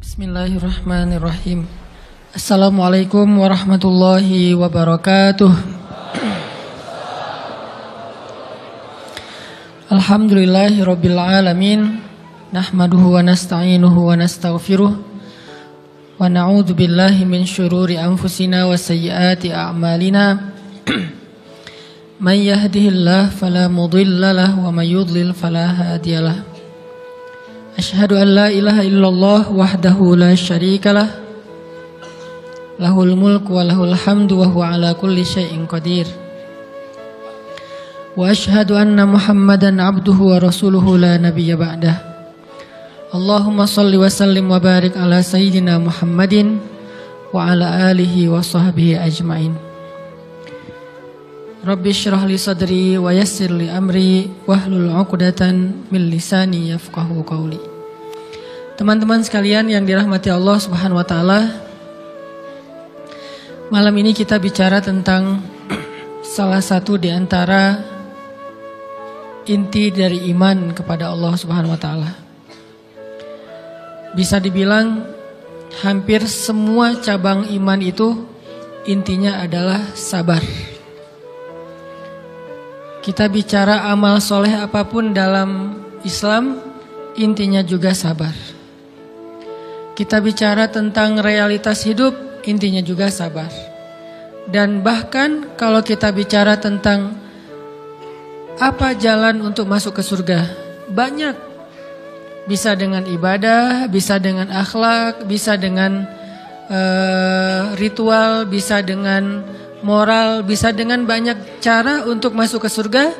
Bismillahirrahmanirrahim. Assalamualaikum warahmatullahi wabarakatuh. Alhamdulillahirabbil alamin. Nahmaduhu wa nasta'inuhu wa nastaghfiruh. Wa na'udzu billahi min syururi anfusina wa sayyiati a'malina. Man yahdihillahu fala mudilla lahu wa may yudlil fala hadiyalah. Asyhadu an la ilaha illallah wahdahu la syarikalah. Lahul mulku wa lahul hamdu wa huwa ala kulli syai'in qadir. Wa asyhadu anna Muhammadan abduhu wa rasuluhu la nabiyya ba'dah. Allahumma salli wa sallim wa barik ala sayyidina Muhammadin wa ala alihi wa sahbihi ajmain. Rabbi syrah li sadri wa yassir li amri wahlul 'uqdatan min lisani yafqahu qawli. Teman-teman sekalian yang dirahmati Allah Subhanahu wa taala, malam ini kita bicara tentang salah satu di antara inti dari iman kepada Allah Subhanahu wa taala. Bisa dibilang hampir semua cabang iman itu intinya adalah sabar. Kita bicara amal soleh apapun dalam Islam, intinya juga sabar. Kita bicara tentang realitas hidup, intinya juga sabar. Dan bahkan kalau kita bicara tentang apa jalan untuk masuk ke surga, banyak. Bisa dengan ibadah, bisa dengan akhlak, bisa dengan ritual, bisa dengan moral, bisa dengan banyak cara untuk masuk ke surga,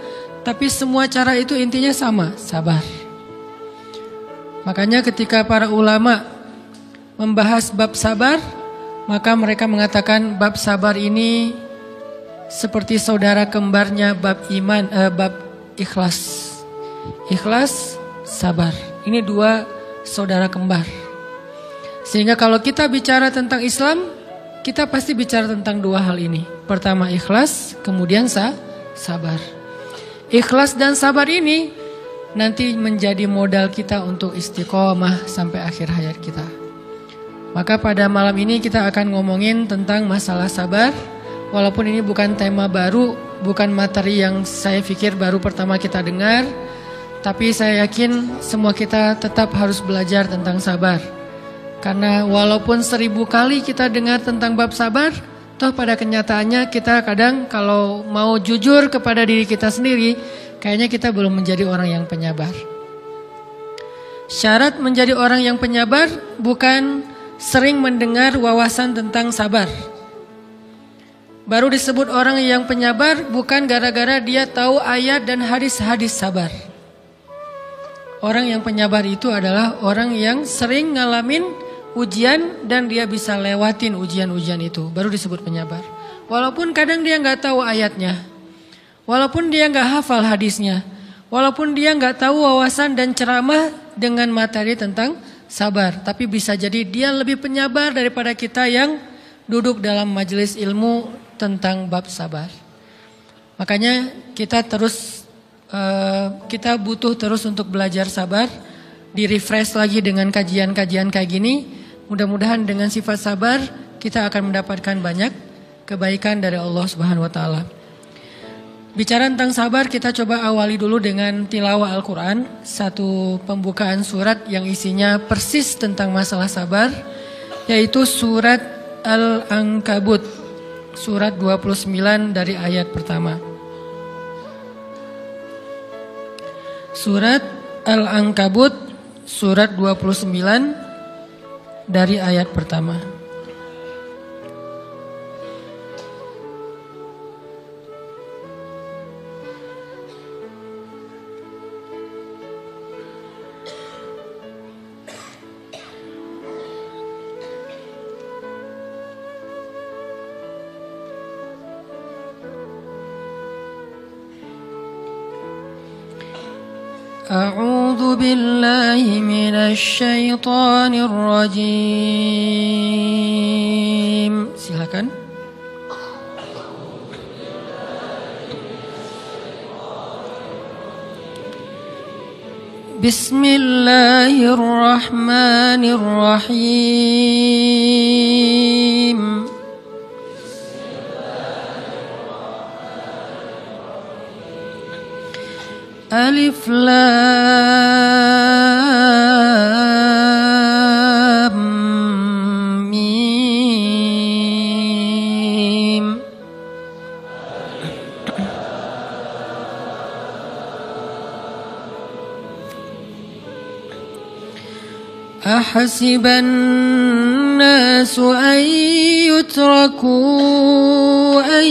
tapi semua cara itu intinya sama, sabar. Makanya ketika para ulama membahas bab sabar, maka mereka mengatakan bab sabar ini seperti saudara kembarnya bab iman, bab ikhlas. Ikhlas, sabar. Ini dua saudara kembar. Sehingga kalau kita bicara tentang Islam, kita pasti bicara tentang dua hal ini. Pertama ikhlas, kemudian sabar. Ikhlas dan sabar ini nanti menjadi modal kita untuk istiqomah sampai akhir hayat kita. Maka pada malam ini kita akan ngomongin tentang masalah sabar. Walaupun ini bukan tema baru, bukan materi yang saya pikir baru pertama kita dengar, tapi saya yakin semua kita tetap harus belajar tentang sabar. Karena walaupun 1000 kali kita dengar tentang bab sabar, toh pada kenyataannya kita kadang kalau mau jujur kepada diri kita sendiri, kayaknya kita belum menjadi orang yang penyabar. Syarat menjadi orang yang penyabar bukan sering mendengar wawasan tentang sabar. Baru disebut orang yang penyabar bukan gara-gara dia tahu ayat dan hadis-hadis sabar. Orang yang penyabar itu adalah orang yang sering ngalamin ujian dan dia bisa lewatin ujian-ujian itu, baru disebut penyabar. Walaupun kadang dia nggak tahu ayatnya, walaupun dia nggak hafal hadisnya, walaupun dia nggak tahu wawasan dan ceramah dengan materi tentang sabar, tapi bisa jadi dia lebih penyabar daripada kita yang duduk dalam majelis ilmu tentang bab sabar. Makanya kita butuh terus untuk belajar sabar, di-refresh lagi dengan kajian-kajian kayak gini. Mudah-mudahan dengan sifat sabar kita akan mendapatkan banyak kebaikan dari Allah Subhanahu wa taala. Bicara tentang sabar, kita coba awali dulu dengan tilawah Al-Qur'an, satu pembukaan surat yang isinya persis tentang masalah sabar, yaitu surat Al-Ankabut, surat 29 dari ayat pertama. Surat Al-Ankabut, surat 29 dari ayat pertama. A'udzu billahi minasy syaithanir rajim. Silakan. Bismillahirrahmanirrahim. Alif Lam Mim. Ahasiban nasu an yutraku an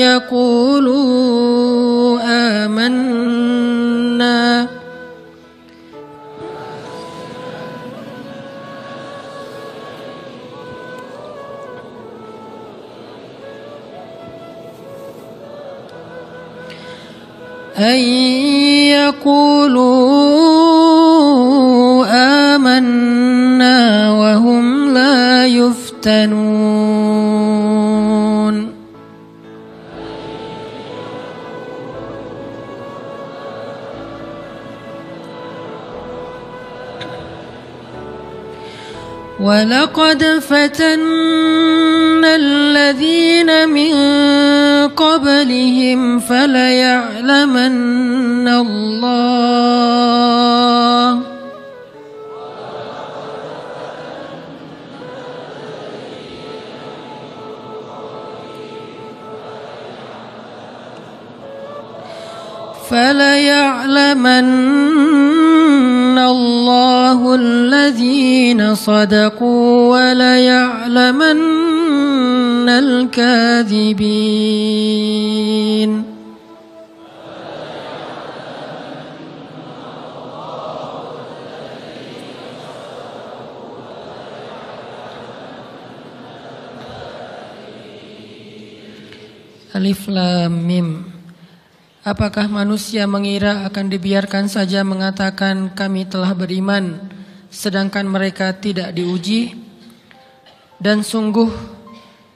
yaqulu amanna an yaqulu amanna wa hum la yuftanun. وَلَقَدْ فَتَنَّا الَّذِينَ مِنْ قَبْلِهِمْ فَلَيَعْلَمَنَّ اللَّهُ الذين صدقوا وليعلمن الكاذبين. Alif Lam Mim. Apakah manusia mengira akan dibiarkan saja mengatakan kami telah beriman, sedangkan mereka tidak diuji? Dan sungguh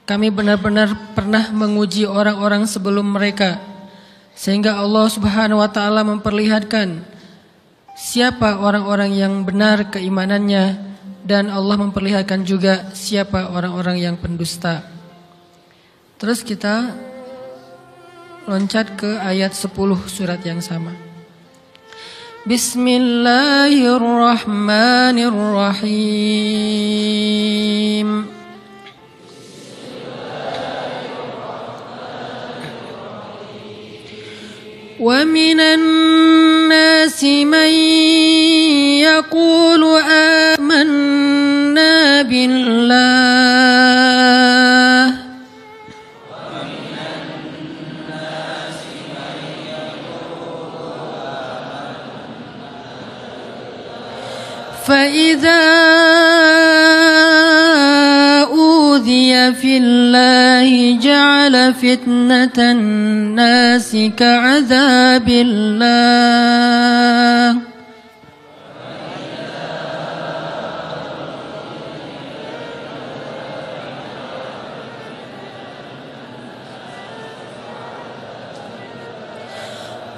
kami benar-benar pernah menguji orang-orang sebelum mereka, sehingga Allah Subhanahu wa Ta'ala memperlihatkan siapa orang-orang yang benar keimanannya, dan Allah memperlihatkan juga siapa orang-orang yang pendusta. Terus kita loncat ke ayat 10 surat yang sama. Bismillahirrahmanirrahim. Wa minan nasi man yaqulu amanna billah فَإِذَا أُوذِيَ فِي اللَّهِ جَعَلَ فِتْنَةَ النَّاسِ كَعَذَابِ اللَّهِ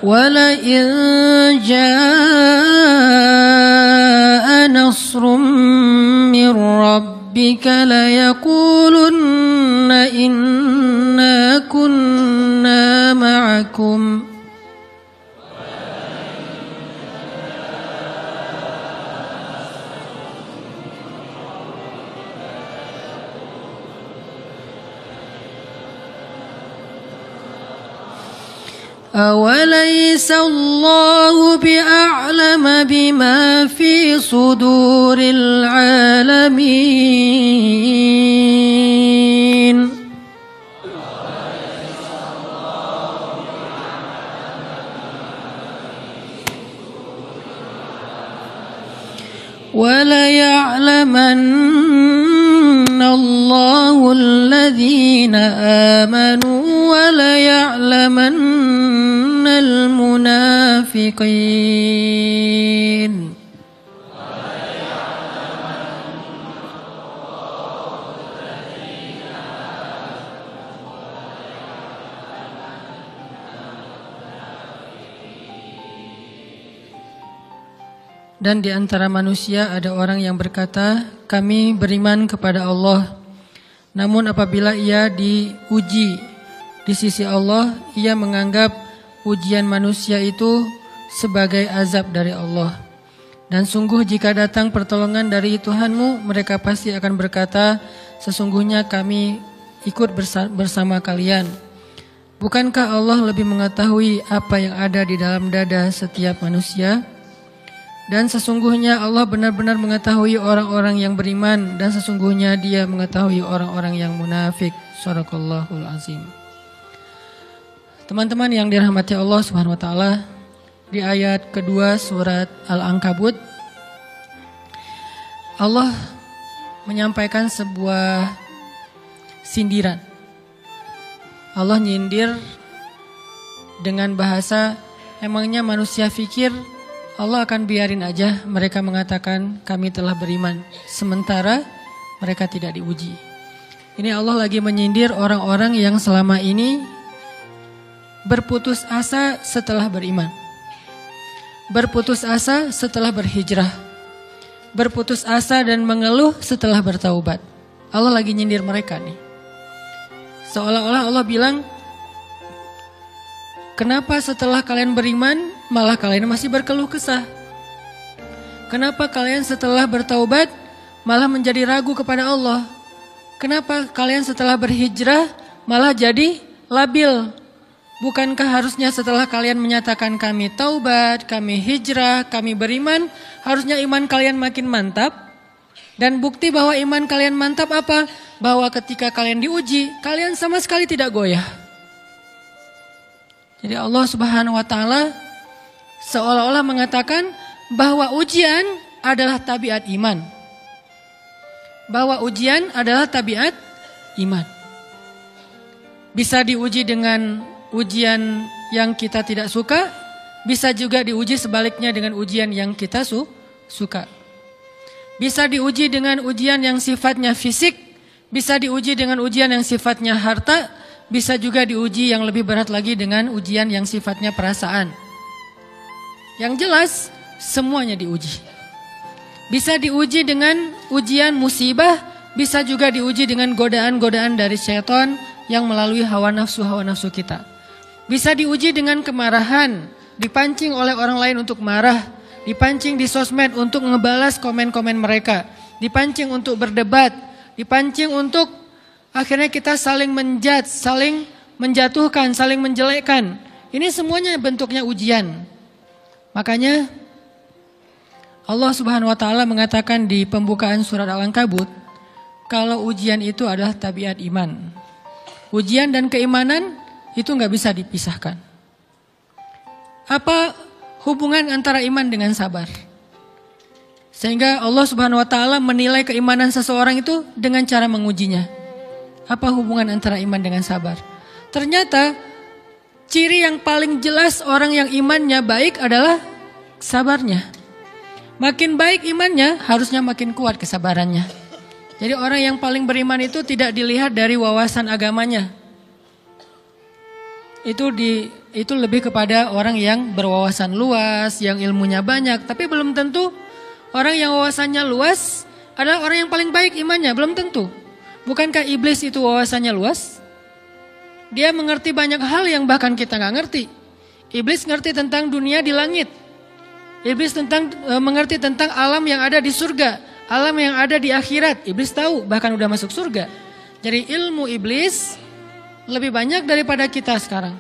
وَلَئِنْ جَاءَ نَصْرٌ مِّن رَّبِّكَ لَيَقُولُنَّ إِنَّا كُنَّا مَعَكُمْ أَوَلَيْسَ اللَّهُ بِأَعْلَمَ بِمَا فِي صُدُورِ الْعَالَمِينَ وَلَيَعْلَمَنَّ اللَّهُ الَّذِينَ آمَنُوا وَلَيَعْلَمَنَّ الْمُنَافِقِينَ. Dan di antara manusia ada orang yang berkata, kami beriman kepada Allah. Namun apabila ia diuji di sisi Allah, ia menganggap ujian manusia itu sebagai azab dari Allah. Dan sungguh jika datang pertolongan dari Tuhanmu, mereka pasti akan berkata, sesungguhnya kami ikut bersama kalian. Bukankah Allah lebih mengetahui apa yang ada di dalam dada setiap manusia? Dan sesungguhnya Allah benar-benar mengetahui orang-orang yang beriman, dan sesungguhnya Dia mengetahui orang-orang yang munafik. Shadaqallahul azim. Teman-teman yang dirahmati Allah Subhanahu wa taala, di ayat kedua surat Al-Ankabut, Allah menyampaikan sebuah sindiran. Allah nyindir dengan bahasa, emangnya manusia fikir Allah akan biarin aja mereka mengatakan kami telah beriman, sementara mereka tidak diuji. Ini Allah lagi menyindir orang-orang yang selama ini berputus asa setelah beriman, berputus asa setelah berhijrah, berputus asa dan mengeluh setelah bertaubat. Allah lagi nyindir mereka nih. Seolah-olah Allah bilang, kenapa setelah kalian beriman malah kalian masih berkeluh kesah? Kenapa kalian setelah bertaubat malah menjadi ragu kepada Allah? Kenapa kalian setelah berhijrah malah jadi labil? Bukankah harusnya setelah kalian menyatakan kami taubat, kami hijrah, kami beriman, harusnya iman kalian makin mantap? Dan bukti bahwa iman kalian mantap apa? Bahwa ketika kalian diuji, kalian sama sekali tidak goyah. Jadi Allah Subhanahu wa taala seolah-olah mengatakan bahwa ujian adalah tabiat iman. Bahwa ujian adalah tabiat iman. Bisa diuji dengan ujian yang kita tidak suka, bisa juga diuji sebaliknya dengan ujian yang kita suka. Bisa diuji dengan ujian yang sifatnya fisik, bisa diuji dengan ujian yang sifatnya harta, bisa juga diuji yang lebih berat lagi dengan ujian yang sifatnya perasaan. Yang jelas, semuanya diuji. Bisa diuji dengan ujian musibah, bisa juga diuji dengan godaan-godaan dari syaitan yang melalui hawa nafsu kita. Bisa diuji dengan kemarahan, dipancing oleh orang lain untuk marah, dipancing di sosmed untuk ngebalas komen-komen mereka, dipancing untuk berdebat, dipancing untuk akhirnya kita saling menjudge, saling menjatuhkan, saling menjelekkan. Ini semuanya bentuknya ujian. Makanya Allah Subhanahu wa taala mengatakan di pembukaan surat Al-Ankabut, kalau ujian itu adalah tabiat iman. Ujian dan keimanan itu nggak bisa dipisahkan. Apa hubungan antara iman dengan sabar? Sehingga Allah Subhanahu wa taala menilai keimanan seseorang itu dengan cara mengujinya. Apa hubungan antara iman dengan sabar? Ternyata ciri yang paling jelas orang yang imannya baik adalah sabarnya. Makin baik imannya, harusnya makin kuat kesabarannya. Jadi orang yang paling beriman itu tidak dilihat dari wawasan agamanya. Itu lebih kepada orang yang berwawasan luas, yang ilmunya banyak. Tapi belum tentu orang yang wawasannya luas adalah orang yang paling baik imannya, belum tentu. Bukankah iblis itu wawasannya luas? Dia mengerti banyak hal yang bahkan kita gak ngerti. Iblis ngerti tentang dunia di langit. Iblis mengerti tentang alam yang ada di surga, alam yang ada di akhirat. Iblis tahu, bahkan udah masuk surga. Jadi ilmu iblis lebih banyak daripada kita sekarang.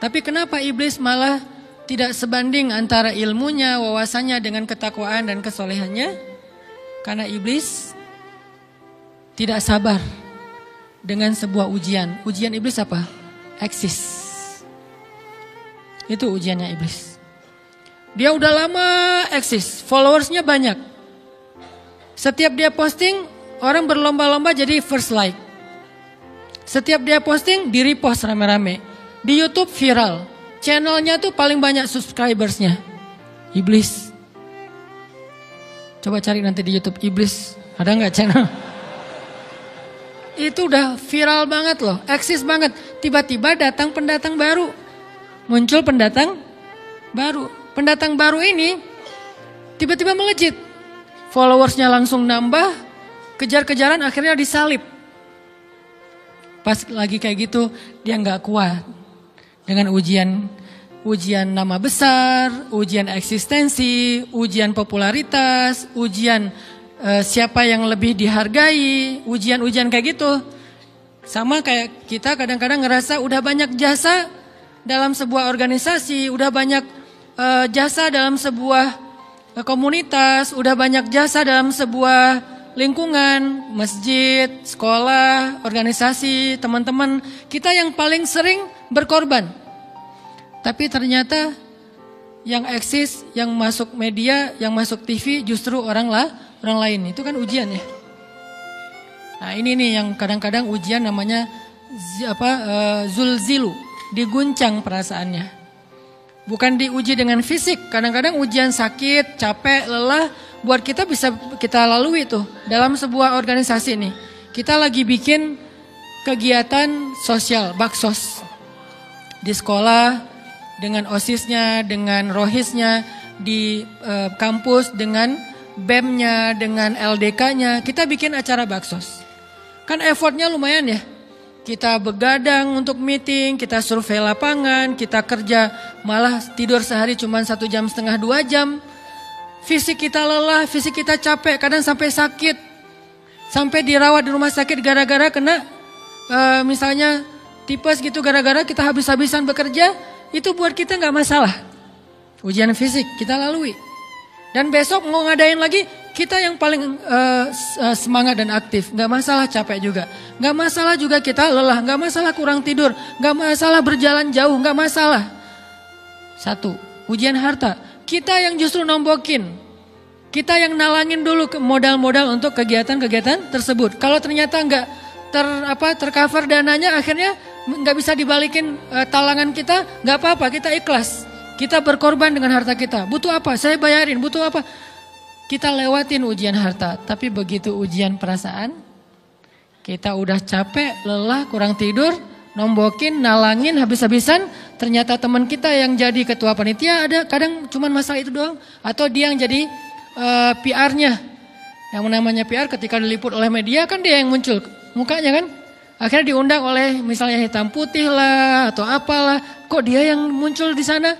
Tapi kenapa iblis malah tidak sebanding antara ilmunya, wawasannya dengan ketakwaan dan kesolehannya? Karena iblis tidak sabar dengan sebuah ujian. Ujian iblis apa? Eksis. Itu ujiannya iblis. Dia udah lama eksis, followersnya banyak. Setiap dia posting, orang berlomba-lomba jadi first like. Setiap dia posting, di repost rame-rame. Di YouTube viral. Channelnya tuh paling banyak subscribersnya. Iblis. Coba cari nanti di YouTube iblis. Ada nggak channel? Itu udah viral banget loh, eksis banget. Tiba-tiba datang pendatang baru. Muncul pendatang baru. Pendatang baru ini tiba-tiba melejit. Followersnya langsung nambah, kejar-kejaran akhirnya disalib. Pas lagi kayak gitu dia nggak kuat dengan ujian nama besar, ujian eksistensi, ujian popularitas, ujian siapa yang lebih dihargai, ujian-ujian kayak gitu. Sama kayak kita kadang-kadang ngerasa udah banyak jasa dalam sebuah organisasi, udah banyak jasa dalam sebuah komunitas, udah banyak jasa dalam sebuah lingkungan, masjid, sekolah, organisasi, teman-teman. Kita yang paling sering berkorban. Tapi ternyata yang eksis, yang masuk media, yang masuk TV justru orang lain. Itu kan ujian ya. Nah ini nih yang kadang-kadang ujian namanya zulzilu, diguncang perasaannya. Bukan diuji dengan fisik, kadang-kadang ujian sakit, capek, lelah, buat kita bisa kita lalui tuh dalam sebuah organisasi nih. Kita lagi bikin kegiatan sosial, baksos. Di sekolah, dengan OSIS-nya, dengan ROHIS-nya, di kampus, dengan BEM-nya, dengan LDK-nya, kita bikin acara baksos. Kan effortnya lumayan ya. Kita begadang untuk meeting, kita survei lapangan, kita kerja malah tidur sehari cuma 1,5 jam, 2 jam. Fisik kita lelah, fisik kita capek, kadang sampai sakit. Sampai dirawat di rumah sakit gara-gara kena misalnya tipes gitu, gara-gara kita habis-habisan bekerja, itu buat kita gak masalah. Ujian fisik kita lalui. Dan besok mau ngadain lagi, kita yang paling semangat dan aktif. Gak masalah capek juga. Gak masalah juga kita lelah, gak masalah kurang tidur, gak masalah berjalan jauh, gak masalah. Satu, ujian harta. Kita yang justru nombokin. Kita yang nalangin dulu modal-modal untuk kegiatan-kegiatan tersebut. Kalau ternyata nggak tercover dananya, akhirnya nggak bisa dibalikin talangan kita, nggak apa-apa, kita ikhlas. Kita berkorban dengan harta kita. Butuh apa? Saya bayarin. Butuh apa? Kita lewatin ujian harta. Tapi begitu ujian perasaan, kita udah capek, lelah, kurang tidur, nombokin, nalangin, habis-habisan. Ternyata teman kita yang jadi ketua panitia ada kadang cuma masalah itu doang. Atau dia yang jadi PR-nya. Yang namanya PR ketika diliput oleh media kan dia yang muncul mukanya kan. Akhirnya diundang oleh misalnya hitam putih lah atau apalah. Kok dia yang muncul di sana?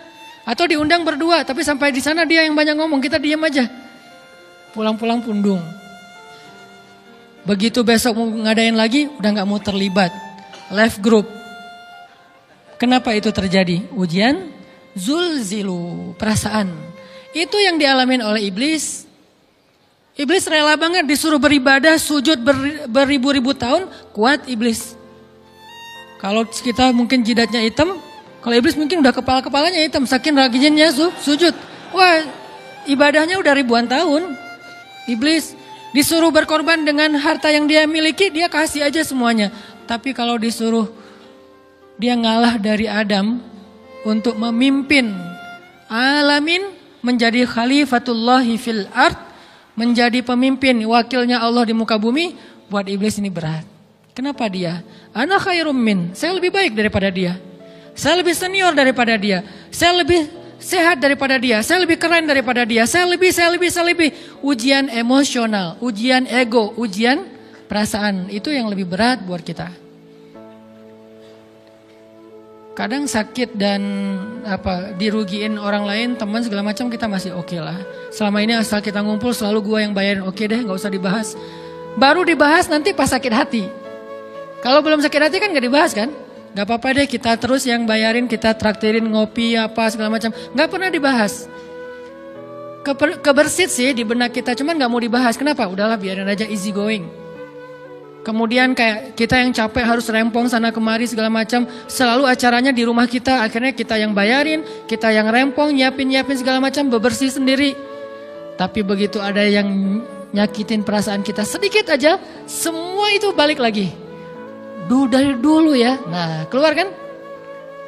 Atau diundang berdua tapi sampai di sana dia yang banyak ngomong, kita diam aja. Pulang-pulang pundung. Begitu besok mau ngadain lagi udah gak mau terlibat. Left group. Kenapa itu terjadi? Ujian zulzilu, perasaan. Itu yang dialamin oleh iblis. Iblis rela banget disuruh beribadah, sujud beribu-ribu tahun, kuat iblis. Kalau kita mungkin jidatnya hitam, kalau iblis mungkin udah kepala-kepalanya hitam, saking rajinnya sujud. Wah, ibadahnya udah ribuan tahun. Iblis disuruh berkorban dengan harta yang dia miliki, dia kasih aja semuanya. Tapi kalau disuruh dia ngalah dari Adam untuk memimpin alamin, menjadi khalifatullahi fil ard, menjadi pemimpin wakilnya Allah di muka bumi, buat iblis ini berat. Kenapa dia? Ana khairum min, saya lebih baik daripada dia. Saya lebih senior daripada dia. Saya lebih sehat daripada dia. Saya lebih keren daripada dia. Saya lebih. Ujian emosional, ujian ego, ujian perasaan. Itu yang lebih berat buat kita. Kadang sakit dan dirugiin orang lain, teman segala macam kita masih oke lah. Selama ini asal kita ngumpul selalu gua yang bayarin, oke deh, nggak usah dibahas. Baru dibahas nanti pas sakit hati. Kalau belum sakit hati kan nggak dibahas kan? Nggak apa-apa deh, kita terus yang bayarin, kita traktirin ngopi apa segala macam. Nggak pernah dibahas. Kebersit sih di benak kita, cuman nggak mau dibahas. Kenapa? Udahlah biarin aja, easy going. Kemudian kayak kita yang capek harus rempong sana kemari segala macam. Selalu acaranya di rumah kita, akhirnya kita yang bayarin, kita yang rempong, nyiapin segala macam, bebersih sendiri. Tapi begitu ada yang nyakitin perasaan kita sedikit aja, semua itu balik lagi. Dari dulu ya. Nah, keluar kan?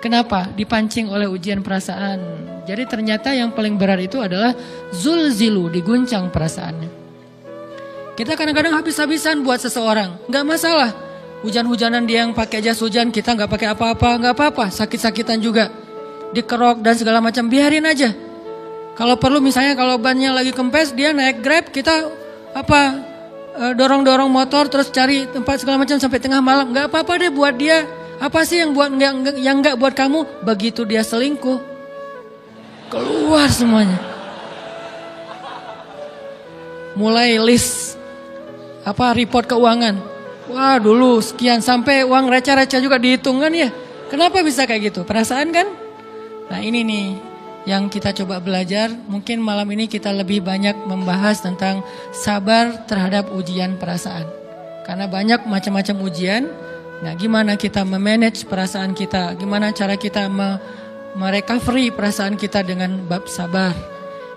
Kenapa? Dipancing oleh ujian perasaan. Jadi ternyata yang paling berat itu adalah zulzilu, diguncang perasaannya. Kita kadang-kadang habis-habisan buat seseorang, nggak masalah. Hujan-hujanan dia yang pakai jas hujan, kita nggak pakai apa-apa, nggak apa-apa. Sakit-sakitan juga, dikerok dan segala macam, biarin aja. Kalau perlu misalnya kalau bannya lagi kempes, dia naik Grab, kita dorong-dorong motor terus cari tempat segala macam sampai tengah malam. Nggak apa-apa deh buat dia. Apa sih yang nggak buat kamu? Begitu dia selingkuh, keluar semuanya. Mulai list report keuangan. Wah dulu sekian, sampai uang receh-receh juga dihitung kan ya. Kenapa bisa kayak gitu? Perasaan kan? Nah ini nih yang kita coba belajar. Mungkin malam ini kita lebih banyak membahas tentang sabar terhadap ujian perasaan. Karena banyak macam-macam ujian. Nah gimana kita memanage perasaan kita, gimana cara kita merecovery perasaan kita dengan bab sabar.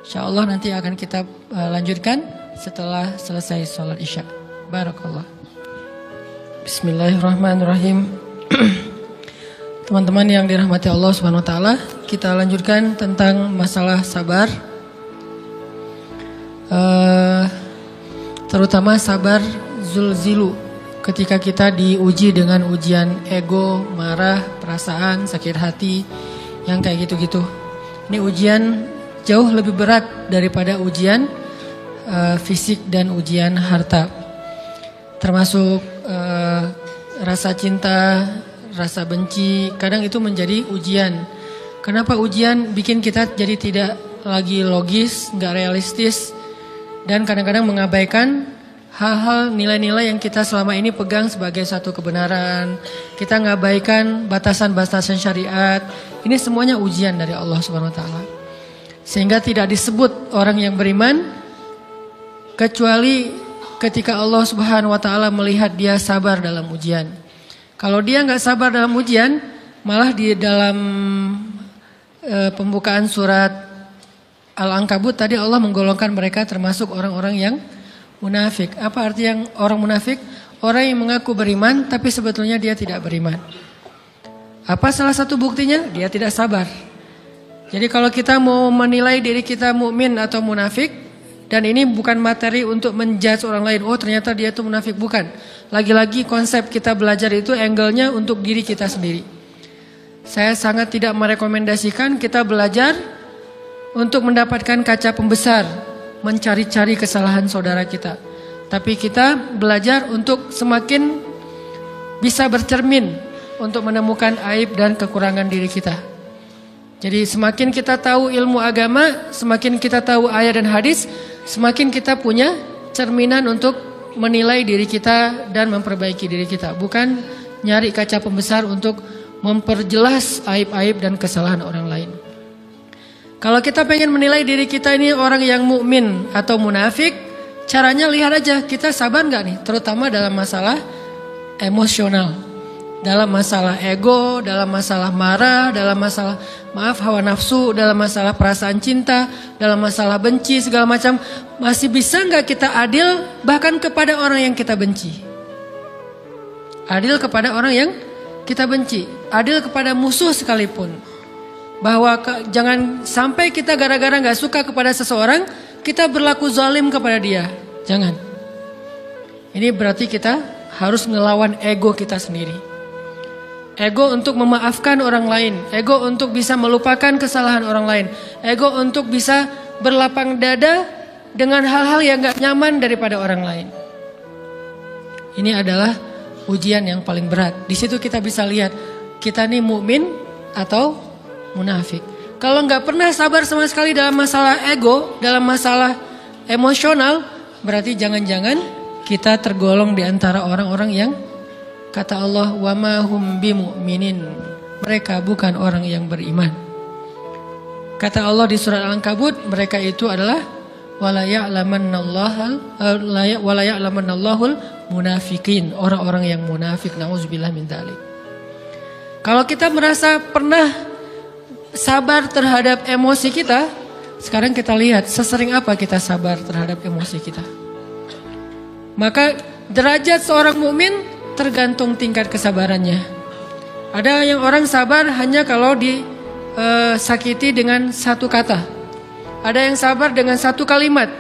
InsyaAllah nanti akan kita lanjutkan setelah selesai sholat isya. Barakallah. Bismillahirrahmanirrahim. Teman-teman yang dirahmati Allah Subhanahu wa taala, kita lanjutkan tentang masalah sabar. Terutama sabar zulzilu, ketika kita diuji dengan ujian ego, marah, perasaan, sakit hati, yang kayak gitu-gitu. Ini ujian jauh lebih berat daripada ujian fisik dan ujian harta. Termasuk rasa cinta, rasa benci, kadang itu menjadi ujian. Kenapa ujian bikin kita jadi tidak lagi logis, nggak realistis, dan kadang-kadang mengabaikan hal-hal nilai-nilai yang kita selama ini pegang sebagai satu kebenaran. Kita ngabaikan batasan-batasan syariat. Ini semuanya ujian dari Allah Subhanahu wa taala. Sehingga tidak disebut orang yang beriman kecuali ketika Allah Subhanahu wa taala melihat dia sabar dalam ujian. Kalau dia nggak sabar dalam ujian, malah di dalam pembukaan surat Al-Ankabut tadi Allah menggolongkan mereka termasuk orang-orang yang munafik. Apa arti yang orang munafik? Orang yang mengaku beriman tapi sebetulnya dia tidak beriman. Apa salah satu buktinya? Dia tidak sabar. Jadi kalau kita mau menilai diri kita mukmin atau munafik, dan ini bukan materi untuk menjudge orang lain. Oh ternyata dia itu munafik, bukan. Lagi-lagi konsep kita belajar itu angle-nya untuk diri kita sendiri. Saya sangat tidak merekomendasikan kita belajar untuk mendapatkan kaca pembesar, mencari-cari kesalahan saudara kita. Tapi kita belajar untuk semakin bisa bercermin untuk menemukan aib dan kekurangan diri kita. Jadi semakin kita tahu ilmu agama, semakin kita tahu ayat dan hadis, semakin kita punya cerminan untuk menilai diri kita dan memperbaiki diri kita. Bukan nyari kaca pembesar untuk memperjelas aib-aib dan kesalahan orang lain. Kalau kita pengen menilai diri kita ini orang yang mukmin atau munafik, caranya lihat aja kita sabar nggak nih, terutama dalam masalah emosional, dalam masalah ego, dalam masalah marah, dalam masalah hawa nafsu, dalam masalah perasaan cinta, dalam masalah benci segala macam. Masih bisa nggak kita adil bahkan kepada orang yang kita benci? Adil kepada orang yang kita benci, adil kepada musuh sekalipun. Bahwa jangan sampai kita gara-gara gak suka kepada seseorang, kita berlaku zalim kepada dia. Jangan. Ini berarti kita harus ngelawan ego kita sendiri. Ego untuk memaafkan orang lain. Ego untuk bisa melupakan kesalahan orang lain. Ego untuk bisa berlapang dada dengan hal-hal yang gak nyaman daripada orang lain. Ini adalah ujian yang paling berat. Di situ kita bisa lihat kita nih mukmin atau munafik. Kalau nggak pernah sabar sama sekali dalam masalah ego, dalam masalah emosional, berarti jangan-jangan kita tergolong di antara orang-orang yang kata Allah wa ma hum bimu'minin. Mereka bukan orang yang beriman. Kata Allah di surat Al-Ankabut, mereka itu adalah wala ya'lamannallahul munafikin, orang-orang yang munafik. Nauzubillah min dzalik. Kalau kita merasa pernah sabar terhadap emosi kita, sekarang kita lihat sesering apa kita sabar terhadap emosi kita. Maka derajat seorang mukmin tergantung tingkat kesabarannya. Ada yang orang sabar hanya kalau disakiti dengan satu kata. Ada yang sabar dengan satu kalimat.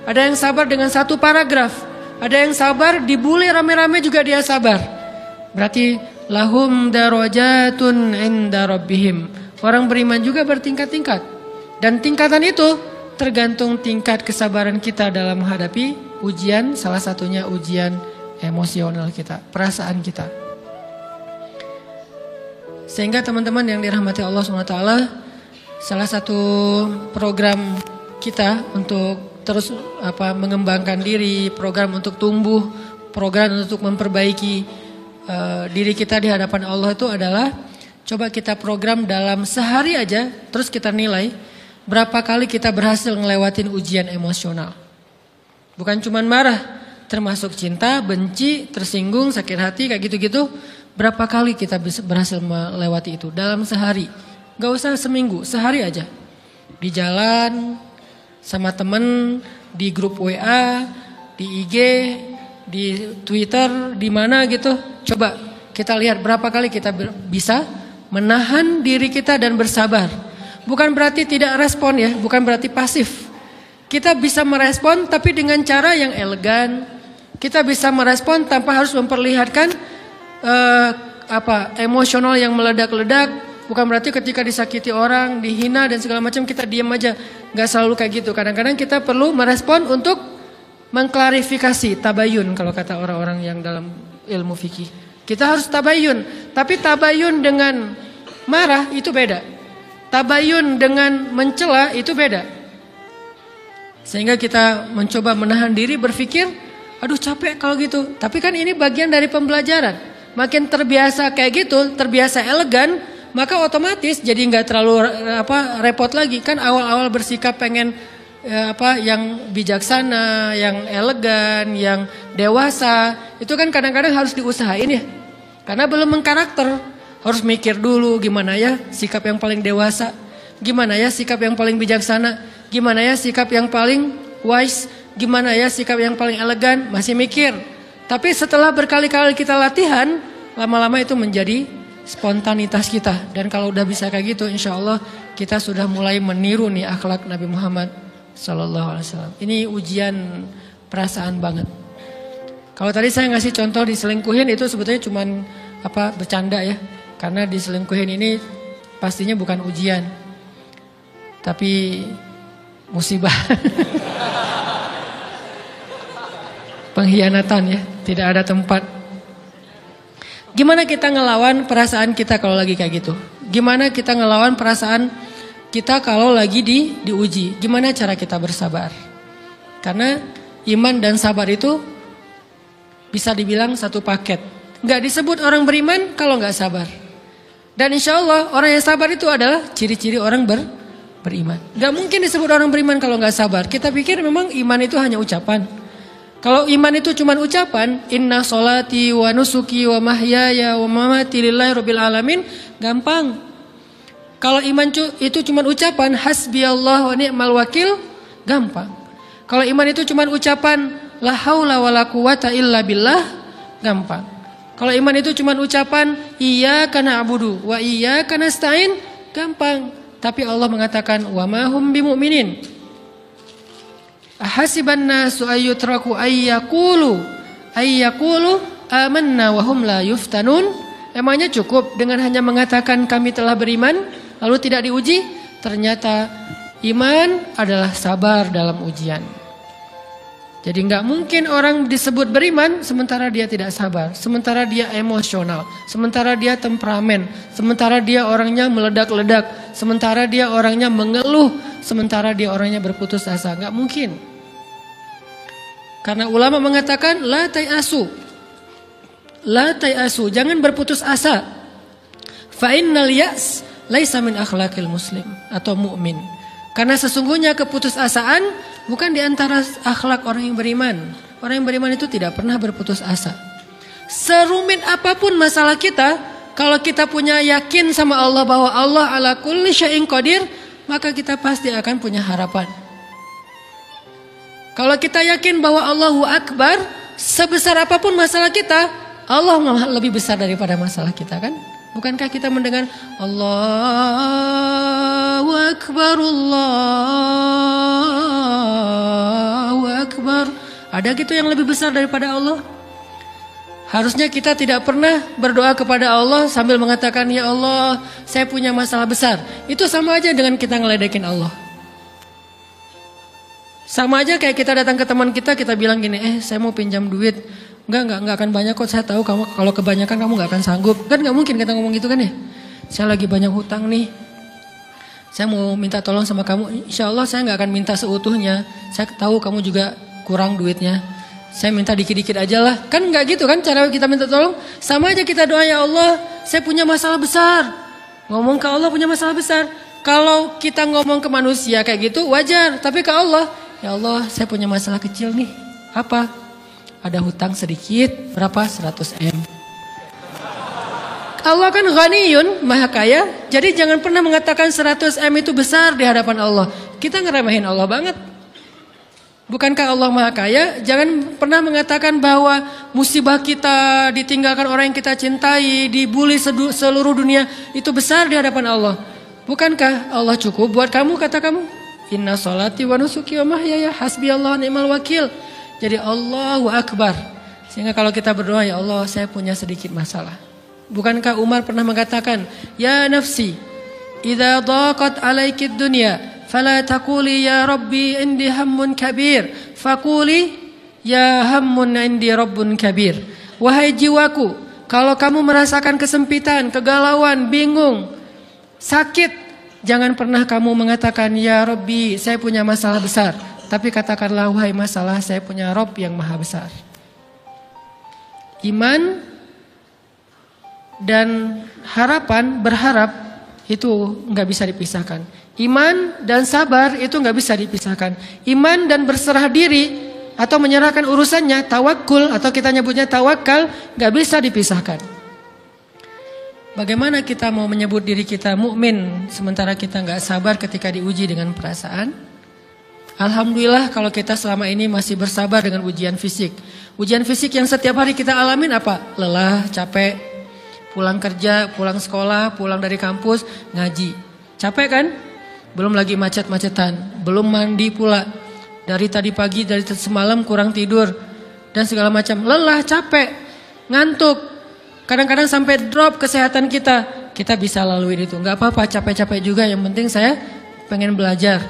Ada yang sabar dengan satu paragraf. Ada yang sabar dibully rame-rame juga dia sabar. Berarti lahum darajatun inda rabbihim. Orang beriman juga bertingkat-tingkat. Dan tingkatan itu tergantung tingkat kesabaran kita dalam menghadapi ujian, salah satunya ujian emosional kita, perasaan kita. Sehingga teman-teman yang dirahmati Allah SWT, salah satu program kita untuk terus mengembangkan diri, program untuk tumbuh, program untuk memperbaiki diri kita di hadapan Allah itu adalah coba kita program dalam sehari aja, terus kita nilai berapa kali kita berhasil ngelewatin ujian emosional. Bukan cuma marah, termasuk cinta, benci, tersinggung, sakit hati, kayak gitu-gitu. Berapa kali kita bisa berhasil melewati itu dalam sehari. Gak usah seminggu, sehari aja. Di jalan, sama temen, di grup WA, di IG, di Twitter, di mana gitu. Coba kita lihat berapa kali kita bisa menahan diri kita dan bersabar. Bukan berarti tidak respon ya, bukan berarti pasif. Kita bisa merespon tapi dengan cara yang elegan. Kita bisa merespon tanpa harus memperlihatkan emosional yang meledak-ledak. Bukan berarti ketika disakiti orang, dihina dan segala macam kita diam aja. Gak selalu kayak gitu. Kadang-kadang kita perlu merespon untuk mengklarifikasi, tabayun kalau kata orang-orang yang dalam ilmu fikih. Kita harus tabayun. Tapi tabayun dengan marah itu beda. Tabayun dengan mencela itu beda. Sehingga kita mencoba menahan diri berpikir, aduh capek kalau gitu. Tapi kan ini bagian dari pembelajaran. Makin terbiasa kayak gitu, terbiasa elegan, maka otomatis jadi nggak terlalu repot lagi. Kan awal-awal bersikap pengen yang bijaksana, yang elegan, yang dewasa, itu kan kadang-kadang harus diusahain ya. Karena belum mengkarakter. Harus mikir dulu gimana ya sikap yang paling dewasa, gimana ya sikap yang paling bijaksana, gimana ya sikap yang paling wise, gimana ya sikap yang paling elegan, masih mikir. Tapi setelah berkali-kali kita latihan, lama-lama itu menjadi spontanitas kita. Dan kalau udah bisa kayak gitu, insya Allah kita sudah mulai meniru nih akhlak Nabi Muhammad SAW. Ini ujian perasaan banget. Kalau tadi saya ngasih contoh diselingkuhin itu sebetulnya cuman bercanda ya. Karena diselingkuhin ini pastinya bukan ujian, tapi musibah. Pengkhianatan ya, tidak ada tempat. Gimana kita ngelawan perasaan kita kalau lagi kayak gitu? Gimana kita ngelawan perasaan kita kalau lagi diuji? Gimana cara kita bersabar? Karena iman dan sabar itu bisa dibilang satu paket. Gak disebut orang beriman kalau gak sabar. Dan insya Allah orang yang sabar itu adalah ciri-ciri orang beriman. Gak mungkin disebut orang beriman kalau gak sabar. Kita pikir memang iman itu hanya ucapan. Kalau iman itu cuma ucapan, inna sholati wa nusuki wa mahyaya wa mamati lillahi rabbil alamin, gampang. Kalau iman itu cuma ucapan, hasbiyallah wa ni'mal wakil, gampang. Kalau iman itu cuma ucapan, la haula wa la quwata illa billah, gampang. Kalau iman itu cuma ucapan iyyaka na'budu wa iyyaka nasta'in, gampang. Tapi Allah mengatakan wa ma hum bimu'minin. Ahasiban nasu ayyutraku ayyaqulu amanna wa hum la yuftanun. Emangnya cukup dengan hanya mengatakan kami telah beriman lalu tidak diuji? Ternyata iman adalah sabar dalam ujian. Jadi nggak mungkin orang disebut beriman sementara dia tidak sabar, sementara dia emosional, sementara dia temperamen, sementara dia orangnya meledak-ledak, sementara dia orangnya mengeluh, sementara dia orangnya berputus asa. Nggak mungkin. Karena ulama mengatakan la tayasu, jangan berputus asa. Fa innal ya's laisa min akhlaqil muslim atau mukmin. Karena sesungguhnya keputusasaan bukan di antara akhlak orang yang beriman. Orang yang beriman itu tidak pernah berputus asa. Serumit apapun masalah kita, kalau kita punya yakin sama Allah bahwa Allah ala kulli syai'in qadir, maka kita pasti akan punya harapan. Kalau kita yakin bahwa Allahu Akbar, sebesar apapun masalah kita, Allah lebih besar daripada masalah kita kan? Bukankah kita mendengar Allahu Akbar, Allahu Akbar. Ada gitu yang lebih besar daripada Allah? Harusnya kita tidak pernah berdoa kepada Allah sambil mengatakan, ya Allah, saya punya masalah besar. Itu sama aja dengan kita ngeledekin Allah. Sama aja kayak kita datang ke teman kita bilang gini, saya mau pinjam duit. Enggak akan banyak kok, saya tahu kamu kalau kebanyakan kamu nggak akan sanggup. Kan nggak mungkin kita ngomong gitu kan ya. Saya lagi banyak hutang nih. Saya mau minta tolong sama kamu. Insya Allah saya nggak akan minta seutuhnya. Saya tahu kamu juga kurang duitnya. Saya minta dikit-dikit aja lah. Kan nggak gitu kan cara kita minta tolong. Sama aja kita doa, ya Allah saya punya masalah besar. Ngomong ke Allah punya masalah besar. Kalau kita ngomong ke manusia kayak gitu wajar. Tapi ke Allah, ya Allah saya punya masalah kecil nih. Apa? Ada hutang sedikit. Berapa? 100 M. Allah kan ghaniyun, maha kaya. Jadi jangan pernah mengatakan 100 M itu besar di hadapan Allah. Kita ngeremehin Allah banget. Bukankah Allah maha kaya? Jangan pernah mengatakan bahwa musibah kita, ditinggalkan orang yang kita cintai, dibully seluruh dunia, itu besar di hadapan Allah. Bukankah Allah cukup buat kamu, kata kamu? Inna sholati wa nusuki wa mahyaya hasbiyallahu ni'mal wakil. Jadi Allahu Akbar. Sehingga kalau kita berdoa, ya Allah saya punya sedikit masalah. Bukankah Umar pernah mengatakan, ya nafsi, idza daqat alaikid dunya, fala taquli ya rabbi indi hammun kabir, faquli ya hammun indi rabbun kabir. Wahai jiwaku, kalau kamu merasakan kesempitan, kegalauan, bingung, sakit, jangan pernah kamu mengatakan ya Rabbi saya punya masalah besar. Tapi katakanlah, wahai masalah, saya punya Rabb yang maha besar. Iman dan harapan, berharap itu nggak bisa dipisahkan. Iman dan sabar itu nggak bisa dipisahkan. Iman dan berserah diri atau menyerahkan urusannya, tawakul atau kita nyebutnya tawakal, nggak bisa dipisahkan. Bagaimana kita mau menyebut diri kita mukmin sementara kita nggak sabar ketika diuji dengan perasaan? Alhamdulillah kalau kita selama ini masih bersabar dengan ujian fisik. Ujian fisik yang setiap hari kita alamin apa? Lelah, capek, pulang kerja, pulang sekolah, pulang dari kampus, ngaji. Capek kan? Belum lagi macet-macetan, belum mandi pula. Dari tadi pagi, dari semalam kurang tidur, dan segala macam. Lelah, capek, ngantuk. Kadang-kadang sampai drop kesehatan kita. Kita bisa lalui itu, nggak apa-apa, capek-capek juga. Yang penting saya pengen belajar.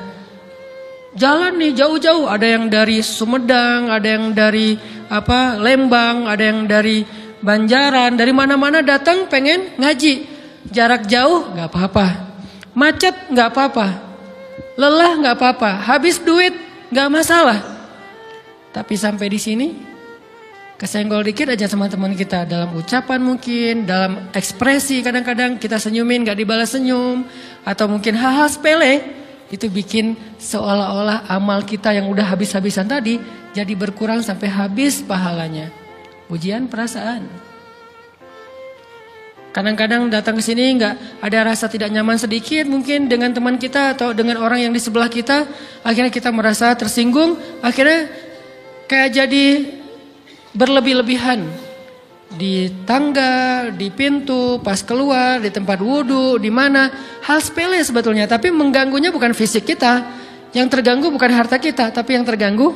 Jalan nih jauh-jauh, ada yang dari Sumedang, ada yang dari Lembang, ada yang dari Banjaran, dari mana-mana datang pengen ngaji. Jarak jauh nggak apa-apa, macet nggak apa-apa, lelah nggak apa-apa, habis duit nggak masalah. Tapi sampai di sini kesenggol dikit aja sama teman kita, dalam ucapan mungkin, dalam ekspresi kadang-kadang kita senyumin nggak dibalas senyum, atau mungkin hal-hal sepele. Itu bikin seolah-olah amal kita yang udah habis-habisan tadi jadi berkurang sampai habis pahalanya. Ujian perasaan. Kadang-kadang datang ke sini nggak ada rasa tidak nyaman sedikit mungkin dengan teman kita atau dengan orang yang di sebelah kita. Akhirnya kita merasa tersinggung. Akhirnya kayak jadi berlebih-lebihan. Di tangga, di pintu, pas keluar, di tempat wudhu, di mana. Hal sepele sebetulnya, tapi mengganggunya bukan fisik kita. Yang terganggu bukan harta kita, tapi yang terganggu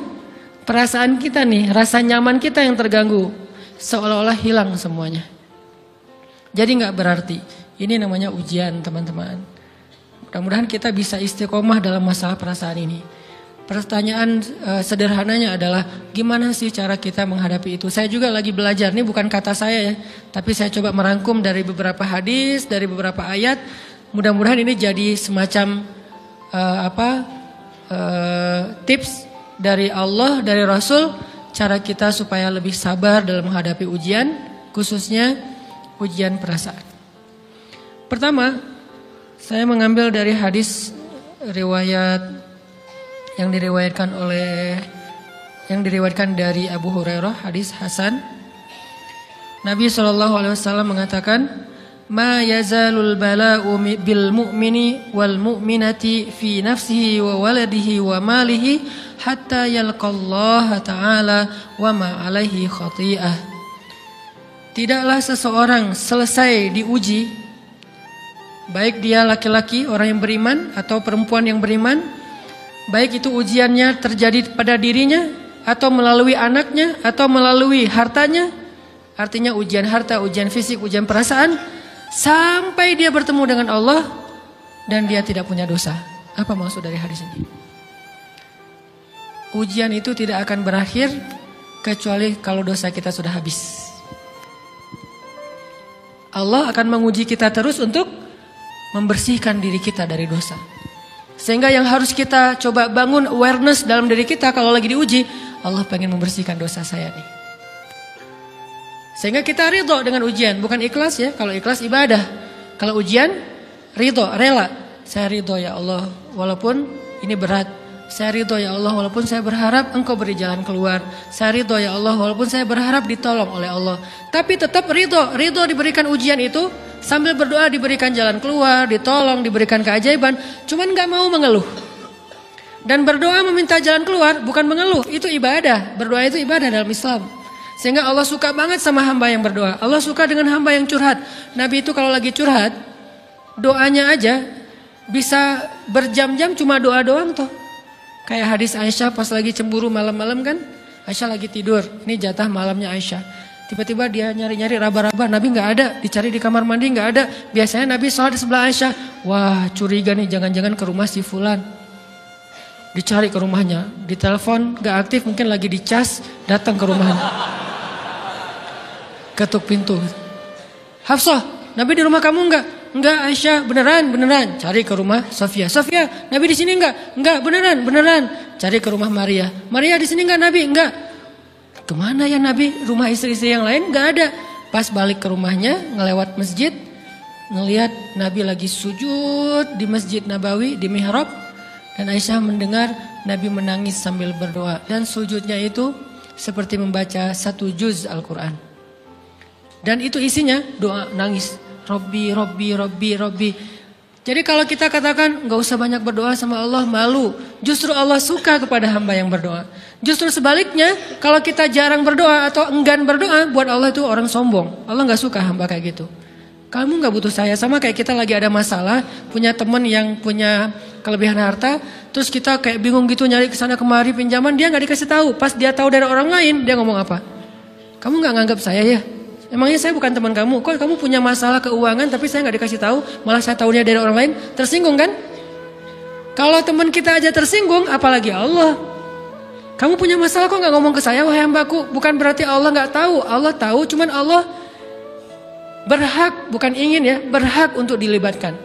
perasaan kita nih, rasa nyaman kita yang terganggu. Seolah-olah hilang semuanya. Jadi gak berarti. Ini namanya ujian teman-teman. Mudah-mudahan kita bisa istiqomah dalam masalah perasaan ini. Pertanyaan sederhananya adalah gimana sih cara kita menghadapi itu? Saya juga lagi belajar, ini bukan kata saya ya, tapi saya coba merangkum dari beberapa hadis, dari beberapa ayat. Mudah-mudahan ini jadi semacam tips dari Allah, dari Rasul, cara kita supaya lebih sabar dalam menghadapi ujian, khususnya ujian perasaan. Pertama, saya mengambil dari hadis riwayat yang diriwayatkan dari Abu Hurairah, hadis hasan. Nabi SAW mengatakan, "Ma yazalul bala'u bil mu'mini wal mu'minati fi nafsihi wa waladihi wa malihi hatta yalqallaha ta'ala wa ma alaihi khati'ah." Tidaklah seseorang selesai diuji, baik dia laki-laki orang yang beriman atau perempuan yang beriman, baik itu ujiannya terjadi pada dirinya atau melalui anaknya atau melalui hartanya. Artinya ujian harta, ujian fisik, ujian perasaan, sampai dia bertemu dengan Allah dan dia tidak punya dosa. Apa maksud dari hadis ini? ujian itu tidak akan berakhir kecuali kalau dosa kita sudah habis. Allah akan menguji kita terus untuk membersihkan diri kita dari dosa. Sehingga yang harus kita coba bangun awareness dalam diri kita kalau lagi diuji, Allah pengen membersihkan dosa saya nih. Sehingga kita ridho dengan ujian, bukan ikhlas ya. Kalau ikhlas ibadah, kalau ujian ridho, rela. Saya ridho ya Allah, walaupun ini berat. Saya ridho ya Allah, walaupun saya berharap Engkau beri jalan keluar. Saya ridho ya Allah, walaupun saya berharap ditolong oleh Allah. Tapi tetap ridho diberikan ujian itu. Sambil berdoa diberikan jalan keluar, ditolong, diberikan keajaiban. Cuman gak mau mengeluh. Dan berdoa meminta jalan keluar bukan mengeluh, itu ibadah. Berdoa itu ibadah dalam Islam. Sehingga Allah suka banget sama hamba yang berdoa. Allah suka dengan hamba yang curhat. Nabi itu kalau lagi curhat, doanya aja bisa berjam-jam cuma doa doang tuh. Kayak hadis Aisyah pas lagi cemburu malam-malam kan. Aisyah lagi tidur, ini jatah malamnya Aisyah. Tiba-tiba dia nyari-nyari raba-raba, Nabi gak ada, dicari di kamar mandi gak ada. Biasanya Nabi sholat di sebelah Aisyah. Wah curiga nih, jangan-jangan ke rumah si fulan. Dicari ke rumahnya, ditelepon gak aktif, mungkin lagi dicas, datang ke rumahnya. Ketuk pintu. Hafsah, Nabi di rumah kamu enggak? Enggak Aisyah, beneran. Cari ke rumah Sofia. Sofia, Nabi di sini enggak? Enggak, beneran. Cari ke rumah Maria. Maria di sini enggak Nabi? Enggak. Kemana ya Nabi? Rumah istri-istri yang lain gak ada. Pas balik ke rumahnya, ngelewat masjid, ngelihat Nabi lagi sujud di Masjid Nabawi, di mihrab. Dan Aisyah mendengar Nabi menangis sambil berdoa. Dan sujudnya itu seperti membaca 1 juz Al-Quran. Dan itu isinya doa nangis. Robbi. Jadi kalau kita katakan gak usah banyak berdoa sama Allah, malu. Justru Allah suka kepada hamba yang berdoa. Justru sebaliknya, kalau kita jarang berdoa atau enggan berdoa, buat Allah itu orang sombong. Allah gak suka hamba kayak gitu. Kamu gak butuh saya, sama kayak kita lagi ada masalah, punya teman yang punya kelebihan harta, terus kita kayak bingung gitu nyari kesana kemari pinjaman, dia gak dikasih tahu. Pas dia tahu dari orang lain, dia ngomong apa? Kamu gak nganggap saya ya? Emangnya saya bukan teman kamu? Kok kamu punya masalah keuangan tapi saya gak dikasih tahu, malah saya tahunya dari orang lain? Tersinggung kan? Kalau teman kita aja tersinggung, apalagi Allah. Kamu punya masalah kok gak ngomong ke saya, wahai hambaku? Bukan berarti Allah gak tahu. Allah tahu, cuman Allah berhak, bukan ingin ya, berhak untuk dilibatkan.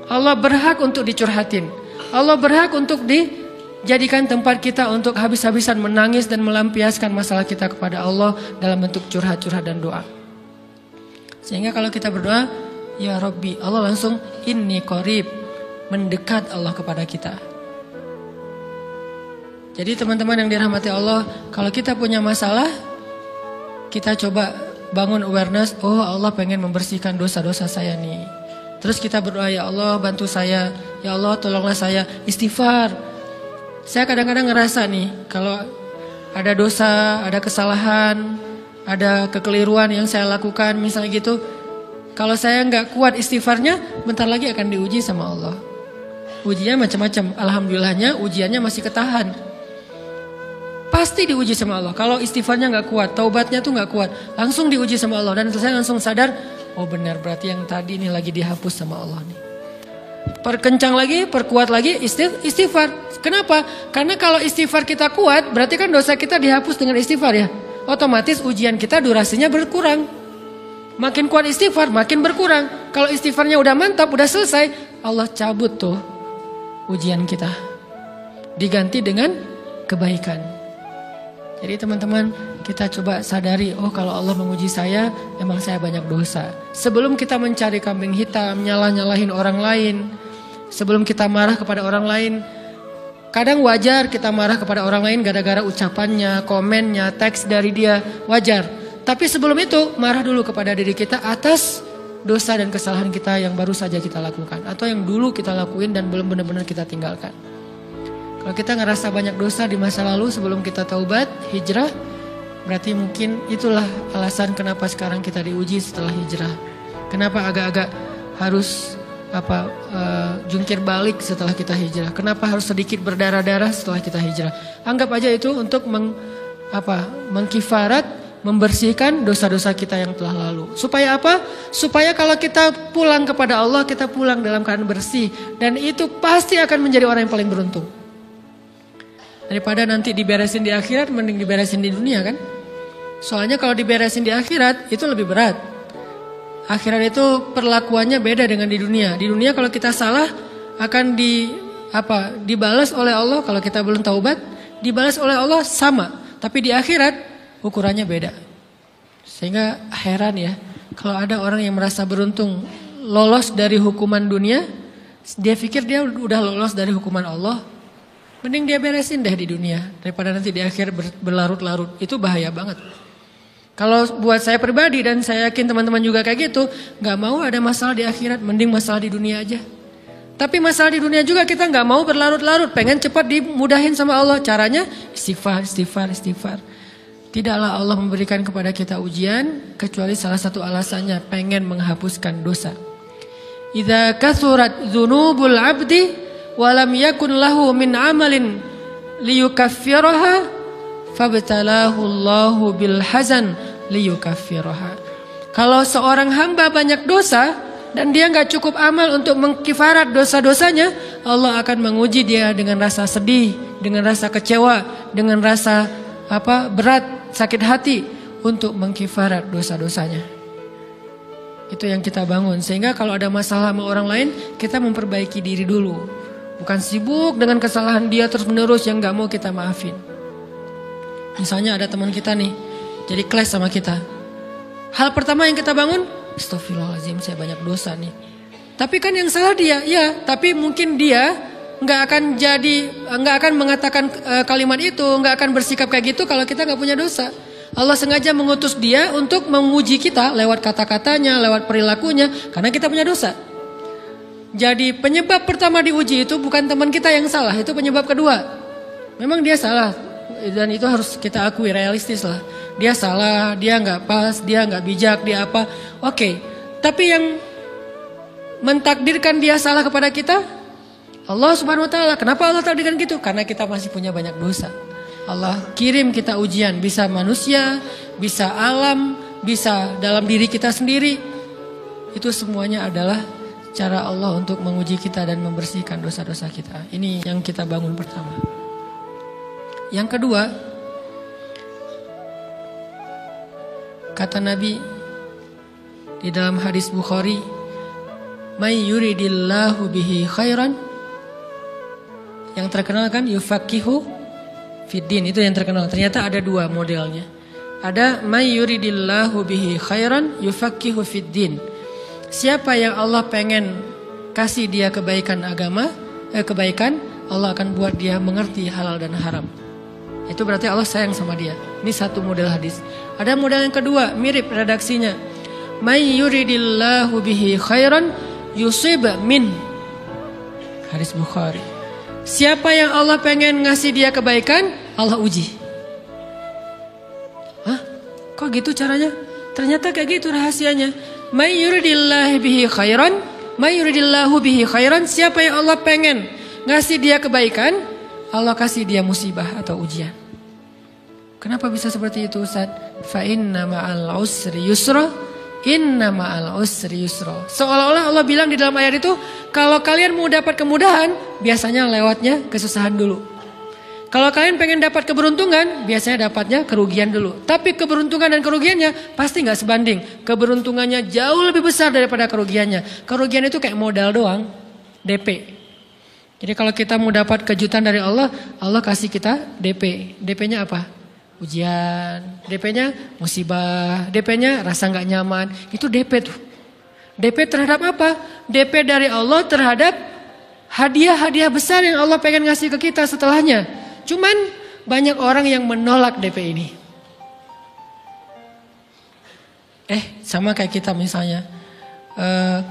Allah berhak untuk dicurhatin. Allah berhak untuk dijadikan tempat kita untuk habis-habisan menangis dan melampiaskan masalah kita kepada Allah dalam bentuk curhat-curhat dan doa. Sehingga kalau kita berdoa, ya Rabbi, Allah langsung inni qarib, mendekat Allah kepada kita. Jadi teman-teman yang dirahmati Allah, kalau kita punya masalah, kita coba bangun awareness, oh Allah pengen membersihkan dosa-dosa saya nih. Terus kita berdoa, ya Allah bantu saya, ya Allah tolonglah saya, istighfar. Saya kadang-kadang ngerasa nih, kalau ada dosa, ada kesalahan, ada kekeliruan yang saya lakukan misalnya gitu, kalau saya nggak kuat istighfarnya, bentar lagi akan diuji sama Allah. Ujinya macam-macam, alhamdulillahnya ujiannya masih ketahan. Pasti diuji sama Allah. Kalau istighfarnya nggak kuat, taubatnya tuh nggak kuat, langsung diuji sama Allah. Dan saya langsung sadar, oh benar berarti yang tadi ini lagi dihapus sama Allah nih. Perkencang lagi, perkuat lagi istighfar. Kenapa? Karena kalau istighfar kita kuat, berarti kan dosa kita dihapus dengan istighfar ya. Otomatis ujian kita durasinya berkurang. Makin kuat istighfar, makin berkurang. Kalau istighfarnya udah mantap, udah selesai, Allah cabut tuh ujian kita. Diganti dengan kebaikan. Jadi teman-teman, kita coba sadari, oh kalau Allah menguji saya, emang saya banyak dosa. Sebelum kita mencari kambing hitam, nyalahin orang lain, sebelum kita marah kepada orang lain, kadang wajar kita marah kepada orang lain gara-gara ucapannya, komennya, teks dari dia, wajar. Tapi sebelum itu, marah dulu kepada diri kita atas dosa dan kesalahan kita yang baru saja kita lakukan. Atau yang dulu kita lakuin dan belum benar-benar kita tinggalkan. Kalau kita ngerasa banyak dosa di masa lalu sebelum kita taubat, hijrah, berarti mungkin itulah alasan kenapa sekarang kita diuji setelah hijrah. Kenapa agak-agak harus jungkir balik setelah kita hijrah. Kenapa harus sedikit berdarah-darah setelah kita hijrah. Anggap aja itu untuk mengkifarat, membersihkan dosa-dosa kita yang telah lalu. Supaya apa? Supaya kalau kita pulang kepada Allah, kita pulang dalam keadaan bersih. Dan itu pasti akan menjadi orang yang paling beruntung. Daripada nanti diberesin di akhirat, mending diberesin di dunia kan. Soalnya kalau diberesin di akhirat itu lebih berat. Akhirat itu perlakuannya beda dengan di dunia. Di dunia kalau kita salah akan dibalas oleh Allah. Kalau kita belum taubat, dibalas oleh Allah sama. Tapi di akhirat ukurannya beda. Sehingga heran ya, kalau ada orang yang merasa beruntung lolos dari hukuman dunia, dia pikir dia udah lolos dari hukuman Allah. Mending dia beresin deh di dunia daripada nanti di akhir berlarut-larut. Itu bahaya banget. Kalau buat saya pribadi dan saya yakin teman-teman juga kayak gitu, nggak mau ada masalah di akhirat, mending masalah di dunia aja. Tapi masalah di dunia juga kita nggak mau berlarut-larut, pengen cepat dimudahin sama Allah. Caranya istighfar. Tidaklah Allah memberikan kepada kita ujian kecuali salah satu alasannya pengen menghapuskan dosa. Idza kathurat dzunubul 'abdi walam yakun lahu min amalin liyukaffiraha fabtalahu Allahu bil hazan liyukaffiraha. Kalau seorang hamba banyak dosa dan dia nggak cukup amal untuk mengkifarat dosa-dosanya, Allah akan menguji dia dengan rasa sedih, dengan rasa kecewa, dengan rasa berat, sakit hati untuk mengkifarat dosa-dosanya. Itu yang kita bangun. Sehingga kalau ada masalah sama orang lain, kita memperbaiki diri dulu. Bukan sibuk dengan kesalahan dia terus menerus yang gak mau kita maafin. Misalnya ada teman kita nih, jadi clash sama kita. Hal pertama yang kita bangun, astagfirullahaladzim saya banyak dosa nih. Tapi kan yang salah dia, ya. Tapi mungkin dia gak akan mengatakan kalimat itu, gak akan bersikap kayak gitu kalau kita gak punya dosa. Allah sengaja mengutus dia untuk menguji kita lewat kata-katanya, lewat perilakunya, karena kita punya dosa. Jadi penyebab pertama diuji itu bukan teman kita yang salah, itu penyebab kedua. Memang dia salah dan itu harus kita akui, realistis lah. Dia salah, dia nggak pas, dia nggak bijak, dia apa. Oke, tapi yang mentakdirkan dia salah kepada kita Allah Subhanahu Wa Taala. Kenapa Allah takdirkan gitu? Karena kita masih punya banyak dosa. Allah kirim kita ujian, bisa manusia, bisa alam, bisa dalam diri kita sendiri. Itu semuanya adalah cara Allah untuk menguji kita dan membersihkan dosa-dosa kita. Ini yang kita bangun pertama. Yang kedua, kata Nabi di dalam hadis Bukhari, "May yuridillahu bihi khairan." Yang terkenal kan yufaqihu fiddin, itu yang terkenal. Ternyata ada dua modelnya. Ada may yuridillahu bihi khairan yufaqihu fiddin. Siapa yang Allah pengen kasih dia kebaikan kebaikan, Allah akan buat dia mengerti halal dan haram. Itu berarti Allah sayang sama dia. Ini satu model hadis. Ada model yang kedua, mirip redaksinya. May yuridillahu bihi khairan yusib min. Hadis Bukhari. Siapa yang Allah pengen ngasih dia kebaikan, Allah uji. Hah? Kok gitu caranya? Ternyata kayak gitu rahasianya. May yuridillahu bihi khairan, siapa yang Allah pengen ngasih dia kebaikan, Allah kasih dia musibah atau ujian. Kenapa bisa seperti itu, Ustaz? Fa inna ma'al usri yusra, inna ma'al usri yusra. Seolah-olah Allah bilang di dalam ayat itu, kalau kalian mau dapat kemudahan, biasanya lewatnya kesusahan dulu. Kalau kalian pengen dapat keberuntungan, biasanya dapatnya kerugian dulu. Tapi keberuntungan dan kerugiannya pasti gak sebanding. Keberuntungannya jauh lebih besar daripada kerugiannya. Kerugian itu kayak modal doang, DP. Jadi kalau kita mau dapat kejutan dari Allah, Allah kasih kita DP. DP-nya apa? Ujian. DP-nya musibah. DP-nya rasa gak nyaman. Itu DP tuh. DP terhadap apa? DP dari Allah terhadap hadiah-hadiah besar yang Allah pengen ngasih ke kita setelahnya. Cuman banyak orang yang menolak DP ini. Sama kayak kita misalnya.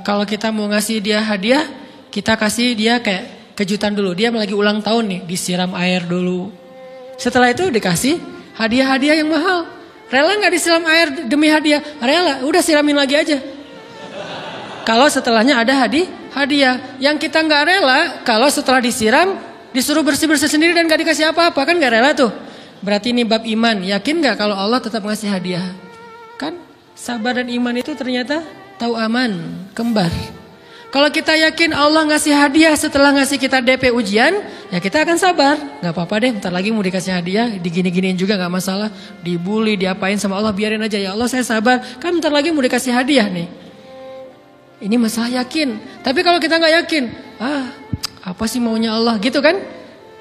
Kalau kita mau ngasih dia hadiah, kita kasih dia kayak kejutan dulu. Dia lagi ulang tahun nih, disiram air dulu. Setelah itu dikasih hadiah-hadiah yang mahal. Rela gak disiram air demi hadiah? Rela, udah siramin lagi aja. Kalau setelahnya ada hadiah. Yang kita gak rela, kalau setelah disiram disuruh bersih-bersih sendiri dan gak dikasih apa-apa, kan gak rela tuh. Berarti ini bab iman. Yakin gak kalau Allah tetap ngasih hadiah? Kan sabar dan iman itu ternyata tahu aman, kembar. Kalau kita yakin Allah ngasih hadiah setelah ngasih kita DP ujian, ya kita akan sabar. Gak apa-apa deh, bentar lagi mau dikasih hadiah, digini-giniin juga gak masalah. Dibully, diapain sama Allah, biarin aja. Ya Allah saya sabar, kan bentar lagi mau dikasih hadiah nih. Ini masalah yakin. Tapi kalau kita gak yakin, apa sih maunya Allah gitu kan?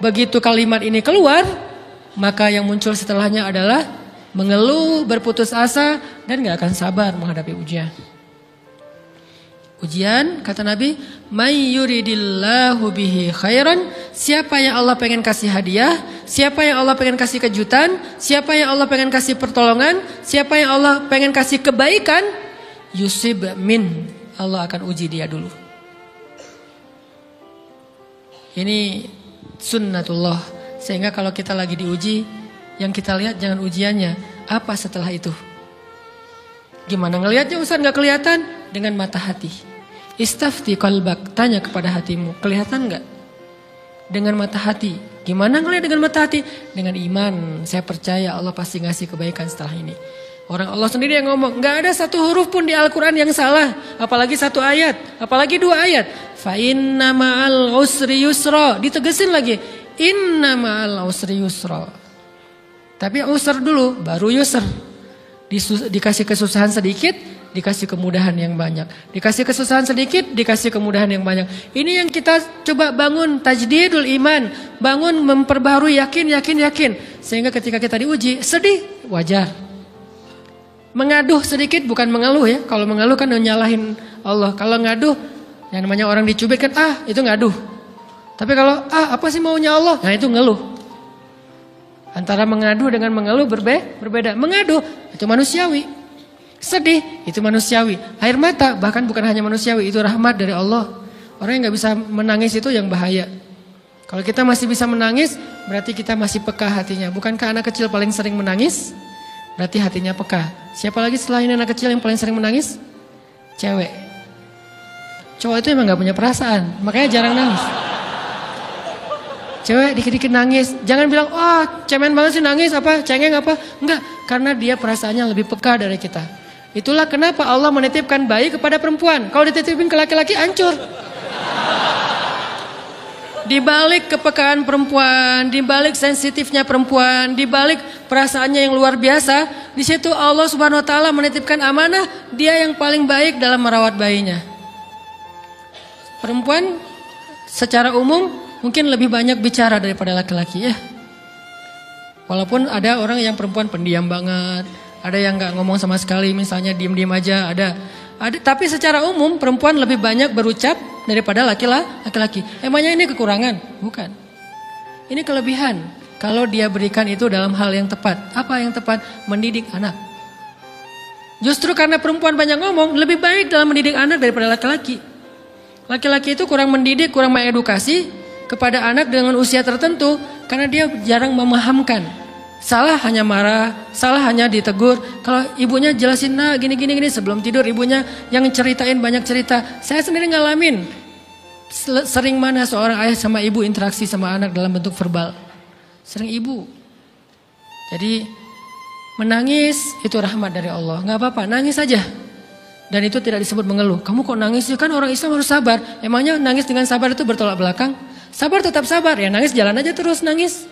Begitu kalimat ini keluar, maka yang muncul setelahnya adalah mengeluh, berputus asa, dan gak akan sabar menghadapi ujian. Ujian, kata Nabi, may yuridillahu bihi khairan, siapa yang Allah pengen kasih hadiah, siapa yang Allah pengen kasih kejutan, siapa yang Allah pengen kasih pertolongan, siapa yang Allah pengen kasih kebaikan, yusib min, Allah akan uji dia dulu. Ini sunnatullah. Sehingga kalau kita lagi diuji, yang kita lihat jangan ujiannya, apa setelah itu. Gimana ngelihatnya Ustaz gak kelihatan? Dengan mata hati. Istafti qalbak, tanya kepada hatimu, kelihatan gak? Dengan mata hati. Gimana ngelihat dengan mata hati? Dengan iman, saya percaya Allah pasti ngasih kebaikan setelah ini. Orang Allah sendiri yang ngomong, gak ada satu huruf pun di Al-Quran yang salah. Apalagi satu ayat, apalagi dua ayat. Fa inna ma'al usri yusra, ditegesin lagi. Inna ma'al usri yusra. Tapi usr dulu, baru yusr. Dikasih kesusahan sedikit, dikasih kemudahan yang banyak. Dikasih kesusahan sedikit, dikasih kemudahan yang banyak. Ini yang kita coba bangun, tajdidul iman. Bangun memperbaharui yakin. Sehingga ketika kita diuji, sedih, wajar. Mengaduh sedikit, bukan mengeluh ya. Kalau mengeluh kan nyalahin Allah. Kalau ngaduh, yang namanya orang dicubit kan, itu ngaduh. Tapi kalau, apa sih maunya Allah? Nah itu ngeluh. Antara mengadu dengan mengeluh berbeda. Mengadu, itu manusiawi. Sedih, itu manusiawi. Air mata, bahkan bukan hanya manusiawi, itu rahmat dari Allah. Orang yang gak bisa menangis itu yang bahaya. Kalau kita masih bisa menangis, berarti kita masih peka hatinya. Bukankah anak kecil paling sering menangis? Berarti hatinya peka. Siapa lagi selain anak kecil yang paling sering menangis? Cewek. Cowok itu emang gak punya perasaan, makanya jarang nangis. Cewek dikit-dikit nangis, jangan bilang, cemen banget sih nangis, cengeng apa. Enggak, karena dia perasaannya lebih peka dari kita. Itulah kenapa Allah menitipkan bayi kepada perempuan. Kalau dititipin ke laki-laki hancur. Di balik kepekaan perempuan, di balik sensitifnya perempuan, di balik perasaannya yang luar biasa, di situ Allah Subhanahu wa taala menitipkan amanah, dia yang paling baik dalam merawat bayinya. Perempuan secara umum mungkin lebih banyak bicara daripada laki-laki ya. Walaupun ada orang yang perempuan pendiam banget, ada yang gak ngomong sama sekali, misalnya diem-diem aja, ada. Tapi secara umum perempuan lebih banyak berucap daripada laki-laki. Emangnya ini kekurangan? Bukan. Ini kelebihan. Kalau dia berikan itu dalam hal yang tepat. Apa yang tepat? Mendidik anak. Justru karena perempuan banyak ngomong, lebih baik dalam mendidik anak daripada laki-laki. Laki-laki itu kurang mendidik, kurang mengedukasi kepada anak dengan usia tertentu karena dia jarang memahamkan. Salah hanya marah, salah hanya ditegur. Kalau ibunya jelasin, gini sebelum tidur ibunya yang ceritain banyak cerita. Saya sendiri ngalamin sering mana seorang ayah sama ibu interaksi sama anak dalam bentuk verbal. Sering ibu. Jadi menangis itu rahmat dari Allah. Gak apa-apa, nangis saja. Dan itu tidak disebut mengeluh. Kamu kok nangis? Kan orang Islam harus sabar. Emangnya nangis dengan sabar itu bertolak belakang? Sabar tetap sabar. Ya nangis jalan aja terus nangis.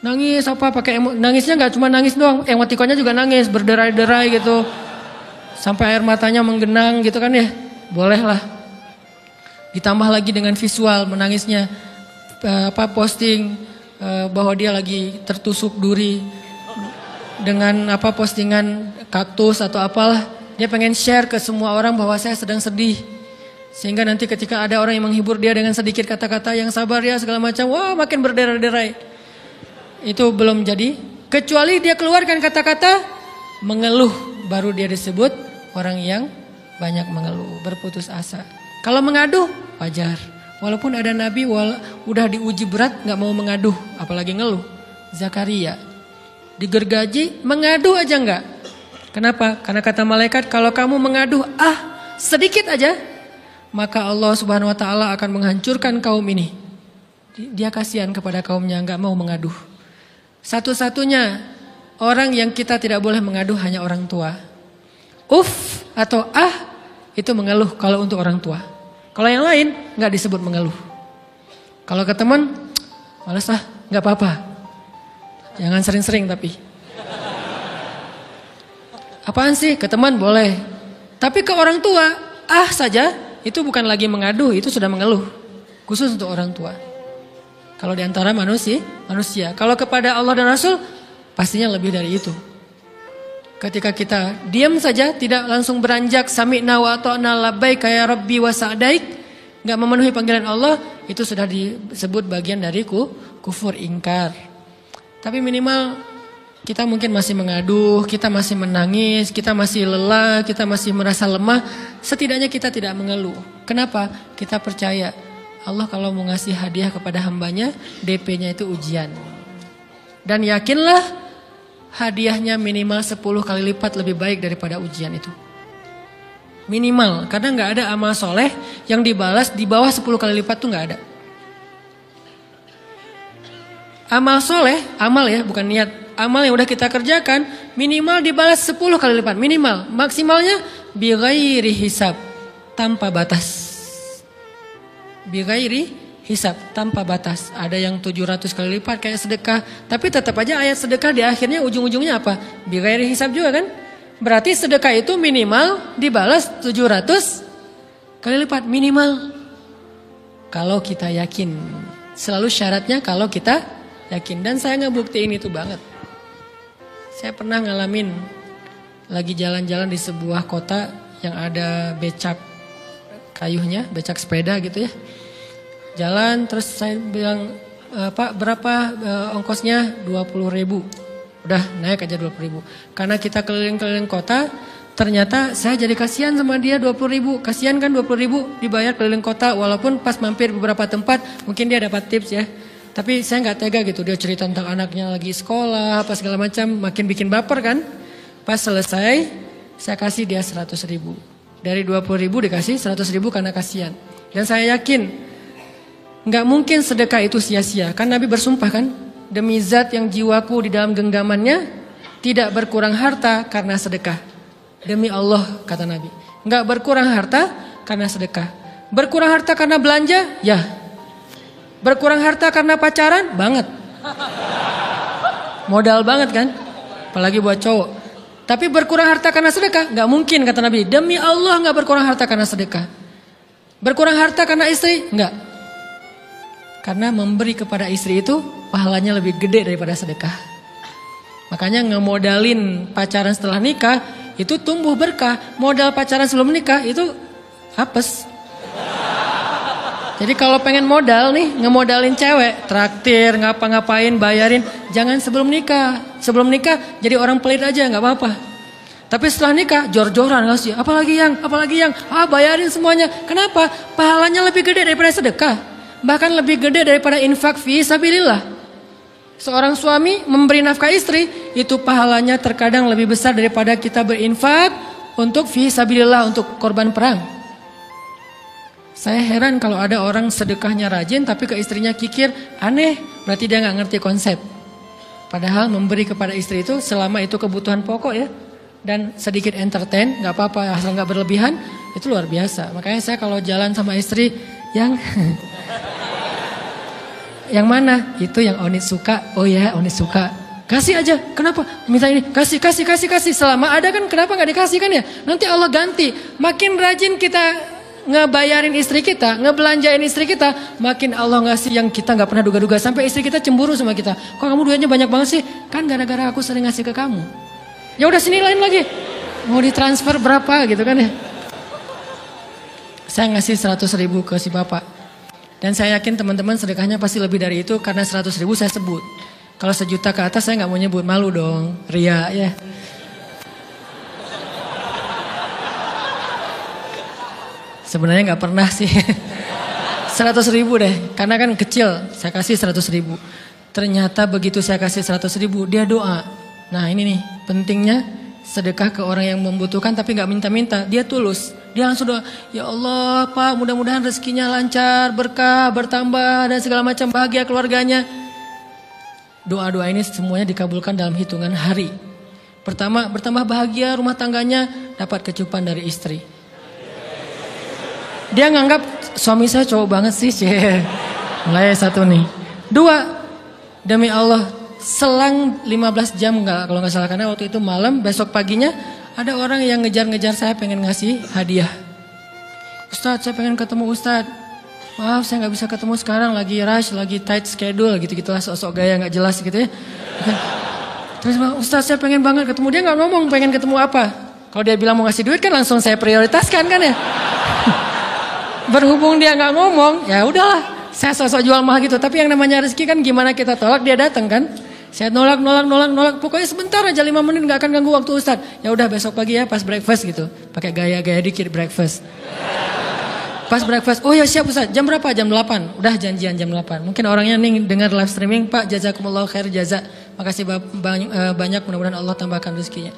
Nangis pakai nangisnya nggak cuma nangis doang. Emotikonnya juga nangis, berderai-derai gitu. Sampai air matanya menggenang gitu kan ya. Boleh lah. Ditambah lagi dengan visual menangisnya. Posting bahwa dia lagi tertusuk duri. Dengan postingan kaktus atau apalah. Dia pengen share ke semua orang bahwa saya sedang sedih. Sehingga nanti ketika ada orang yang menghibur dia dengan sedikit kata-kata yang sabar ya segala macam. Wah makin berderai-derai. Itu belum jadi. Kecuali dia keluarkan kata-kata mengeluh. Baru dia disebut orang yang banyak mengeluh. Berputus asa. Kalau mengaduh wajar. Walaupun ada nabi udah diuji berat gak mau mengaduh. Apalagi ngeluh. Zakaria. Digergaji mengadu aja enggak. Kenapa? Karena kata malaikat kalau kamu mengaduh sedikit aja, maka Allah Subhanahu wa taala akan menghancurkan kaum ini. Dia kasihan kepada kaumnya enggak mau mengaduh. Satu-satunya orang yang kita tidak boleh mengaduh hanya orang tua. Atau itu mengeluh kalau untuk orang tua. Kalau yang lain nggak disebut mengeluh. Kalau ke teman, malas ah, nggak apa-apa. Jangan sering-sering tapi. Apaan sih? Ke teman boleh. Tapi ke orang tua, saja, itu bukan lagi mengadu, itu sudah mengeluh. Khusus untuk orang tua. Kalau di antara manusia. Kalau kepada Allah dan Rasul, pastinya lebih dari itu. Ketika kita diam saja, tidak langsung beranjak sami'na wa ata'na labbaik ya rabbi wa sa'daik, enggak memenuhi panggilan Allah, itu sudah disebut bagian dari kufur ingkar. Tapi minimal kita mungkin masih mengaduh, kita masih menangis, kita masih lelah, kita masih merasa lemah, setidaknya kita tidak mengeluh. Kenapa? Kita percaya Allah kalau mau ngasih hadiah kepada hambanya, DP-nya itu ujian. Dan yakinlah hadiahnya minimal 10 kali lipat lebih baik daripada ujian itu. Minimal, karena nggak ada amal soleh yang dibalas di bawah 10 kali lipat tuh nggak ada. Amal soleh, amal ya bukan niat. Amal yang udah kita kerjakan minimal dibalas 10 kali lipat. Minimal, maksimalnya bighairi hisab, tanpa batas. Bighairi hisab, tanpa batas. Ada yang 700 kali lipat kayak sedekah. Tapi tetap aja ayat sedekah di akhirnya ujung-ujungnya apa? Bighairi hisab juga kan? Berarti sedekah itu minimal dibalas 700 kali lipat. Minimal. Kalau kita yakin. Selalu syaratnya kalau kita yakin. Dan saya ngebuktiin itu banget. Saya pernah ngalamin lagi jalan-jalan di sebuah kota yang ada becak kayuhnya, becak sepeda gitu ya. Jalan terus saya bilang, Pak berapa ongkosnya? 20.000. Udah naik aja 20.000. Karena kita keliling-keliling kota, ternyata saya jadi kasihan sama dia 20.000. Kasihan kan 20.000 dibayar keliling kota, walaupun pas mampir beberapa tempat mungkin dia dapat tips ya. Tapi saya nggak tega gitu, dia cerita tentang anaknya lagi sekolah, apa segala macam, makin bikin baper kan. Pas selesai, saya kasih dia 100.000. Dari 20.000 dikasih 100.000 karena kasihan. Dan saya yakin, nggak mungkin sedekah itu sia-sia. Kan Nabi bersumpah kan, demi zat yang jiwaku di dalam genggamannya, tidak berkurang harta karena sedekah. Demi Allah kata Nabi, nggak berkurang harta karena sedekah. Berkurang harta karena belanja, ya. Berkurang harta karena pacaran? Banget. Modal banget kan? Apalagi buat cowok. Tapi berkurang harta karena sedekah? Gak mungkin kata Nabi. Demi Allah gak berkurang harta karena sedekah. Berkurang harta karena istri? Enggak. Karena memberi kepada istri itu pahalanya lebih gede daripada sedekah. Makanya ngemodalin pacaran setelah nikah itu tumbuh berkah. Modal pacaran sebelum nikah itu hapes. Jadi kalau pengen modal nih, ngemodalin cewek, traktir, ngapa-ngapain, bayarin, jangan sebelum nikah. Sebelum nikah jadi orang pelit aja, nggak apa-apa. Tapi setelah nikah, jor-joran ngasih, apalagi yang, bayarin semuanya. Kenapa? Pahalanya lebih gede daripada sedekah. Bahkan lebih gede daripada infak fi sabilillah. Seorang suami memberi nafkah istri, itu pahalanya terkadang lebih besar daripada kita berinfak untuk fi sabilillah, untuk korban perang. Saya heran kalau ada orang sedekahnya rajin tapi ke istrinya kikir, aneh, berarti dia nggak ngerti konsep. Padahal memberi kepada istri itu selama itu kebutuhan pokok ya, dan sedikit entertain, nggak apa-apa asal nggak berlebihan, itu luar biasa. Makanya saya kalau jalan sama istri yang yang mana? Itu yang Onit suka. Oh ya, Onit suka. Kasih aja. Kenapa? Minta ini. Kasih. Selama ada kan kenapa nggak dikasih kan ya? Nanti Allah ganti. Makin rajin kita ngebayarin istri kita, ngebelanjain istri kita, makin Allah ngasih yang kita nggak pernah duga-duga. Sampai istri kita cemburu sama kita. Kok kamu duitnya banyak banget sih? Kan gara-gara aku sering ngasih ke kamu. Ya udah sini lain lagi. Mau ditransfer berapa gitu kan ya? Saya ngasih 100.000 ke si bapak. Dan saya yakin teman-teman sedekahnya pasti lebih dari itu karena 100.000 saya sebut. Kalau 1 juta ke atas saya nggak mau nyebut, malu dong, ria ya. Sebenarnya nggak pernah sih. 100.000 deh, karena kan kecil. Saya kasih 100.000. Ternyata begitu saya kasih 100.000, dia doa. Nah ini nih pentingnya sedekah ke orang yang membutuhkan tapi nggak minta-minta. Dia tulus. Dia langsung doa, ya Allah Pak, mudah-mudahan rezekinya lancar, berkah, bertambah dan segala macam, bahagia keluarganya. Doa-doa ini semuanya dikabulkan dalam hitungan hari. Pertama, bertambah bahagia rumah tangganya, dapat kecupan dari istri. Dia nganggap suami saya cowok banget sih, mulai satu nih. Dua, demi Allah, selang 15 jam kalau nggak salah, karena waktu itu malam, besok paginya ada orang yang ngejar-ngejar saya pengen ngasih hadiah. Ustadz, saya pengen ketemu Ustadz. Maaf, saya nggak bisa ketemu sekarang, lagi rush, lagi tight schedule, gitu-gitulah, sosok gaya nggak jelas gitu ya. Terus Ustadz, saya pengen banget ketemu. Dia nggak ngomong pengen ketemu apa. Kalau dia bilang mau ngasih duit kan langsung saya prioritaskan kan ya. Berhubung dia nggak ngomong, ya udahlah, saya sosok jual mahal gitu. Tapi yang namanya rezeki kan gimana kita tolak, dia datang kan. Saya nolak. Pokoknya sebentar aja, 5 menit nggak akan ganggu waktu Ustadz. Ya udah besok pagi ya pas breakfast gitu. Pakai gaya-gaya dikit breakfast. Pas breakfast, oh ya siap Ustaz, jam berapa? Jam 8, udah janjian jam 8. Mungkin orangnya nih dengar live streaming, Pak jazakumullah khair jaza. Makasih banyak, mudah-mudahan Allah tambahkan rezekinya.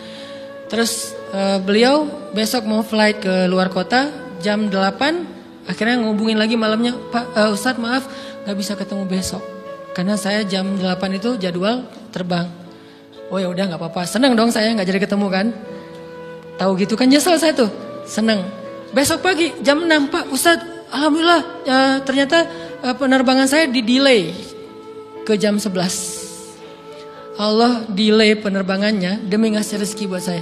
Terus beliau besok mau flight ke luar kota, jam 8, akhirnya ngubungin lagi malamnya, Pak Ustaz maaf gak bisa ketemu besok. Karena saya jam 8 itu jadwal terbang. Oh ya udah gak apa-apa, seneng dong saya gak jadi ketemu kan. Tahu gitu kan nyesel saya tuh, seneng. Besok pagi jam 6, Pak Ustadz, alhamdulillah ternyata penerbangan saya di-delay ke jam 11. Allah delay penerbangannya demi ngasih rezeki buat saya.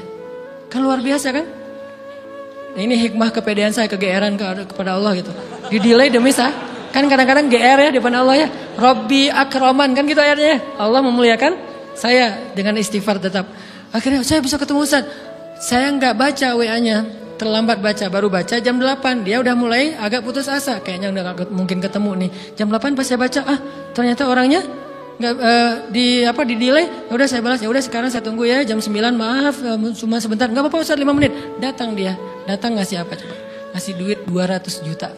Kan luar biasa kan? Nah, ini hikmah kepedean saya, kegeeran kepada Allah gitu. Di-delay demi saya. Kan kadang-kadang GR ya di depan Allah ya. Robbi akroman kan gitu ayatnya. Allah memuliakan saya dengan istighfar tetap. Akhirnya saya bisa ketemu Ustadz. Saya nggak baca WA-nya. Terlambat baca, baru baca jam 8. Dia udah mulai agak putus asa. Kayaknya udah gak mungkin ketemu nih. Jam 8 pas saya baca, ternyata orangnya nggak di delay. Ya udah saya balas, ya udah sekarang saya tunggu ya jam 9. Maaf, cuma sebentar. Nggak apa-apa Ustaz, 5 menit. Datang dia. Datang ngasih apa coba? Ngasih duit 200 juta.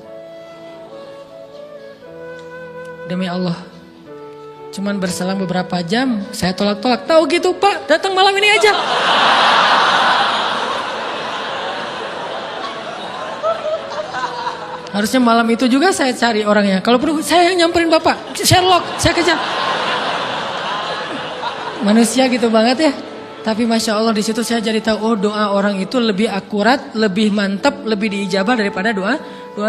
Demi Allah. Cuman berselang beberapa jam, saya tolak-tolak. Tahu gitu Pak, datang malam ini aja. Harusnya malam itu juga saya cari orangnya. Kalau perlu saya nyamperin Bapak. Sherlock, saya kejar. Manusia gitu banget ya. Tapi Masya Allah di situ saya jadi tahu, oh doa orang itu lebih akurat, lebih mantap, lebih diijabah daripada doa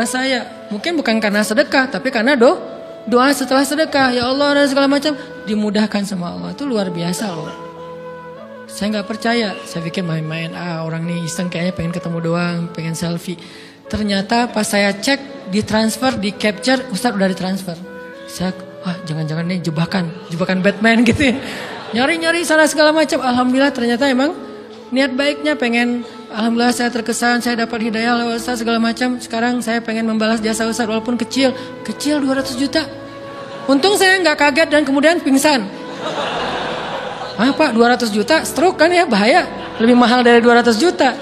saya. Mungkin bukan karena sedekah, tapi karena doa setelah sedekah. Ya Allah dan segala macam dimudahkan sama Allah. Itu luar biasa loh. Saya nggak percaya. Saya pikir main-main. Orang nih iseng kayaknya pengen ketemu doang, pengen selfie. Ternyata pas saya cek, ditransfer, di capture, Ustadz udah ditransfer. Saya, jangan-jangan nih jebakan Batman gitu ya. Nyari-nyari sana segala macam. Alhamdulillah ternyata emang niat baiknya pengen, alhamdulillah saya terkesan, saya dapat hidayah lewat Ustadz segala macam. Sekarang saya pengen membalas jasa Ustadz walaupun kecil 200 juta. Untung saya nggak kaget dan kemudian pingsan. Pak 200 juta, stroke kan ya, bahaya. Lebih mahal dari 200 juta.